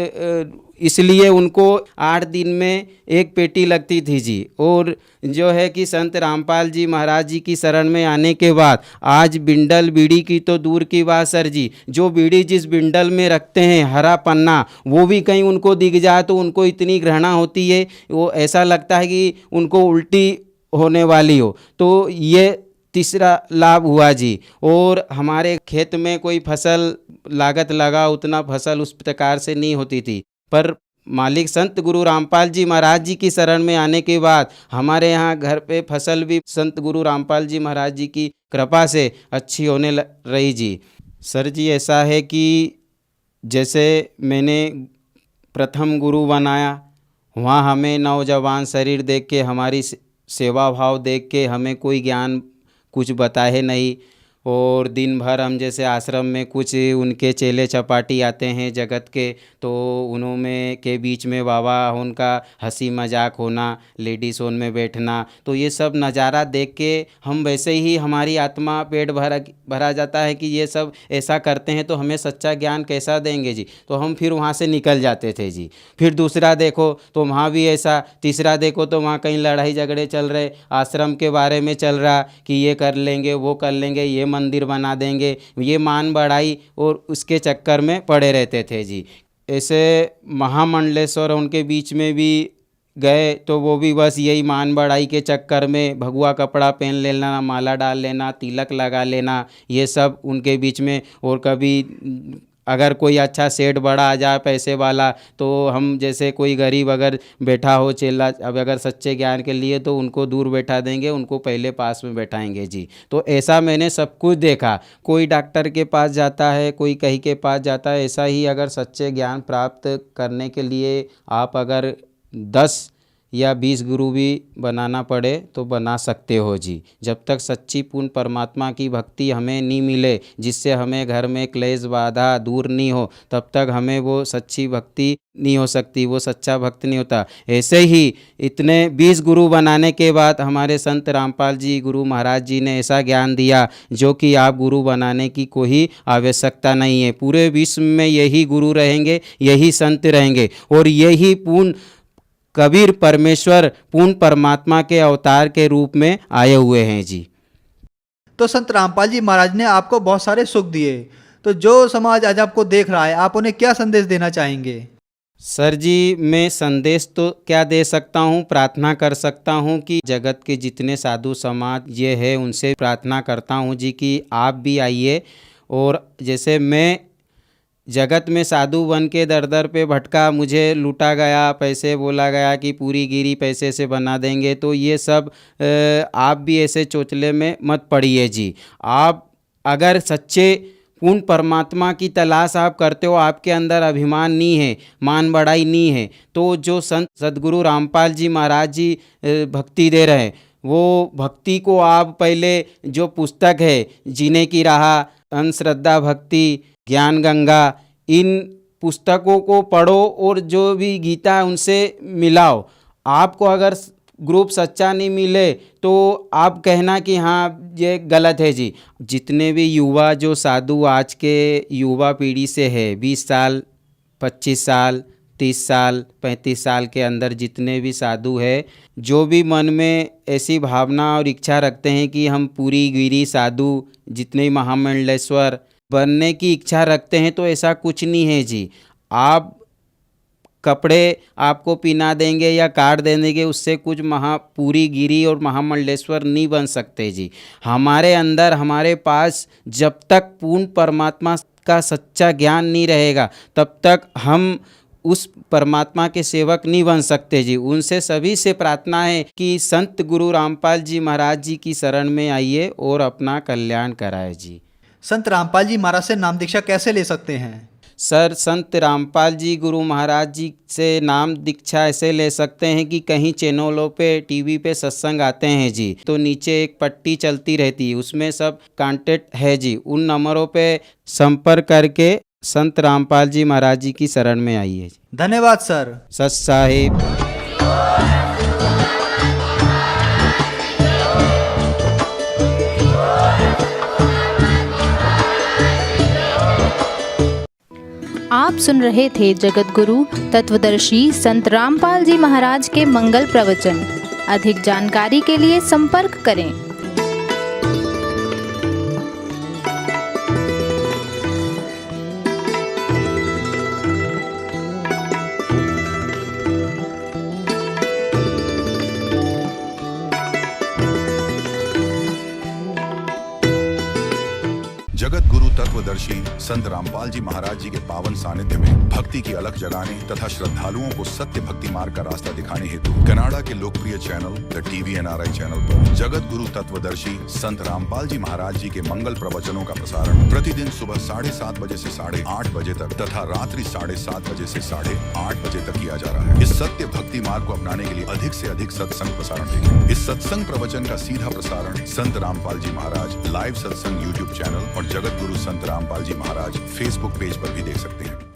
इसलिए उनको 8 दिन में 1 पेटी लगती थी जी। और जो है कि संत रामपाल जी महाराज जी की शरण में आने के बाद आज बिंडल बीड़ी की तो दूर की बात सर जी, जो बीड़ी जिस बिंडल में रखते हैं हरा पन्ना, वो भी कहीं उनको दिख जाए तो उनको इतनी घृणा होती है, वो ऐसा लगता है कि उनको उल्टी होने वाली हो। तो ये तीसरा लाभ हुआ जी। और हमारे खेत में कोई फसल लागत लगा, उतना फसल उस प्रकार से नहीं होती थी, पर मालिक संत गुरु रामपाल जी महाराज जी की शरण में आने के बाद हमारे यहाँ घर पे फसल भी संत गुरु रामपाल जी महाराज जी की कृपा से अच्छी होने रही जी। सर जी ऐसा है कि जैसे मैंने प्रथम गुरु बनाया। वहाँ हमें नौजवान शरीर देख के, हमारी सेवा भाव देख के हमें कोई ज्ञान कुछ बताए नहीं। और दिन भर हम जैसे आश्रम में कुछ उनके चेले चपाटी आते हैं जगत के, तो उन्होंने के बीच में बाबा उनका हंसी मजाक होना, लेडीज़ ओन में बैठना, तो ये सब नज़ारा देख के हम वैसे ही हमारी आत्मा पेट भरा जाता है कि ये सब ऐसा करते हैं तो हमें सच्चा ज्ञान कैसा देंगे जी। तो हम फिर वहाँ से निकल जाते थे जी। फिर दूसरा देखो तो वहाँ भी ऐसा, तीसरा देखो तो वहाँ कहीं लड़ाई झगड़े चल रहे, आश्रम के बारे में चल रहा कि ये कर लेंगे वो कर लेंगे, ये मंदिर बना देंगे, ये मान बढ़ाई, और उसके चक्कर में पड़े रहते थे जी। ऐसे महामंडलेश्वर उनके बीच में भी गए तो वो भी बस यही मान बढ़ाई के चक्कर में भगवा कपड़ा पहन लेना, माला डाल लेना, तिलक लगा लेना, ये सब उनके बीच में। और कभी अगर कोई अच्छा सेठ बड़ा आ जाए पैसे वाला, तो हम जैसे कोई गरीब अगर बैठा हो चेला, अब अगर सच्चे ज्ञान के लिए तो उनको दूर बैठा देंगे, उनको पहले पास में बैठाएंगे जी। तो ऐसा मैंने सब कुछ देखा। कोई डॉक्टर के पास जाता है, कोई कहीं के पास जाता है। ऐसा ही अगर सच्चे ज्ञान प्राप्त करने के लिए आप अगर 10 या 20 गुरु भी बनाना पड़े तो बना सकते हो जी। जब तक सच्ची पूर्ण परमात्मा की भक्ति हमें नहीं मिले, जिससे हमें घर में क्लेश बाधा दूर नहीं हो, तब तक हमें वो सच्ची भक्ति नहीं हो सकती, वो सच्चा भक्त नहीं होता। ऐसे ही इतने 20 गुरु बनाने के बाद हमारे संत रामपाल जी गुरु महाराज जी ने ऐसा ज्ञान दिया जो कि आप गुरु बनाने की कोई आवश्यकता नहीं है। पूरे विश्व में यही गुरु रहेंगे, यही संत रहेंगे, और यही पूर्ण कबीर परमेश्वर पूर्ण परमात्मा के अवतार के रूप में आए हुए हैं जी। तो संत रामपाल जी महाराज ने आपको बहुत सारे सुख दिए, तो जो समाज आज आपको देख रहा है, आप उन्हें क्या संदेश देना चाहेंगे? सर जी, मैं संदेश तो क्या दे सकता हूँ, प्रार्थना कर सकता हूँ कि जगत के जितने साधु समाज ये है उनसे प्रार्थना करता हूँ जी कि आप भी आइए। और जैसे मैं जगत में साधु बन के दर दर पे भटका, मुझे लूटा गया, पैसे बोला गया कि पूरी गिरी पैसे से बना देंगे, तो ये सब आप भी ऐसे चोचले में मत पड़िए जी। आप अगर सच्चे पूर्ण परमात्मा की तलाश आप करते हो, आपके अंदर अभिमान नहीं है, मान बढ़ाई नहीं है, तो जो संत सदगुरु रामपाल जी महाराज जी भक्ति दे रहे हैं, वो भक्ति को आप पहले जो पुस्तक है जीने की राह, अंधश्रद्धा भक्ति, ज्ञान गंगा, इन पुस्तकों को पढ़ो और जो भी गीता है उनसे मिलाओ। आपको अगर ग्रुप सच्चा नहीं मिले तो आप कहना कि हाँ ये गलत है जी। जितने भी युवा जो साधु आज के युवा पीढ़ी से है, 20 साल 25 साल 30 साल 35 साल के अंदर जितने भी साधु है, जो भी मन में ऐसी भावना और इच्छा रखते हैं कि हम पूरी गिरी साधु, जितने महामंडलेश्वर बनने की इच्छा रखते हैं, तो ऐसा कुछ नहीं है जी। आप कपड़े आपको पहना देंगे या काट देंगे, उससे कुछ पूरी गिरी और महामंडलेश्वर नहीं बन सकते जी। हमारे अंदर, हमारे पास जब तक पूर्ण परमात्मा का सच्चा ज्ञान नहीं रहेगा, तब तक हम उस परमात्मा के सेवक नहीं बन सकते जी। उनसे सभी से प्रार्थना है कि संत गुरु रामपाल जी महाराज जी की शरण में आइए और अपना कल्याण कराए जी। संत रामपाल जी महाराज से नाम दीक्षा कैसे ले सकते हैं? सर, संत रामपाल जी गुरु महाराज जी से नाम दीक्षा ऐसे ले सकते हैं कि कहीं चैनलों पे, टीवी पे सत्संग आते हैं जी, तो नीचे एक पट्टी चलती रहती है, उसमें सब कांटेक्ट है जी। उन नंबरों पे संपर्क करके संत रामपाल जी महाराज जी की शरण में आइए। धन्यवाद सर। सत साहिब। आप सुन रहे थे जगत गुरु तत्वदर्शी संत रामपाल जी महाराज के मंगल प्रवचन। अधिक जानकारी के लिए संपर्क करें। जगत गुरु तत्व तत्वदर्शी संत रामपाल जी महाराज जी के पावन सानिध्य में भक्ति की अलख जगाने तथा श्रद्धालुओं को सत्य भक्ति मार्ग का रास्ता दिखाने हेतु कनाडा के लोकप्रिय channel the TV NRI channel पर जगत गुरु तत्वदर्शी संत रामपाल जी महाराज जी के मंगल प्रवचनों का प्रसारण प्रतिदिन सुबह 7:30 बजे से 8:30 बजे तक तथा रात्रि 7:30 बजे से 8:30 बजे तक किया जा रहा है। इस सत्य भक्ति मार्ग को अपनाने के लिए अधिक से अधिक सत्संग प्रसारण देखें। इस सत्संग प्रवचन का सीधा प्रसारण संत रामपाल जी महाराज लाइव सत्संग YouTube चैनल और जगत गुरु संत रामपाल जी महाराज Facebook पेज पर भी देख सकते हैं।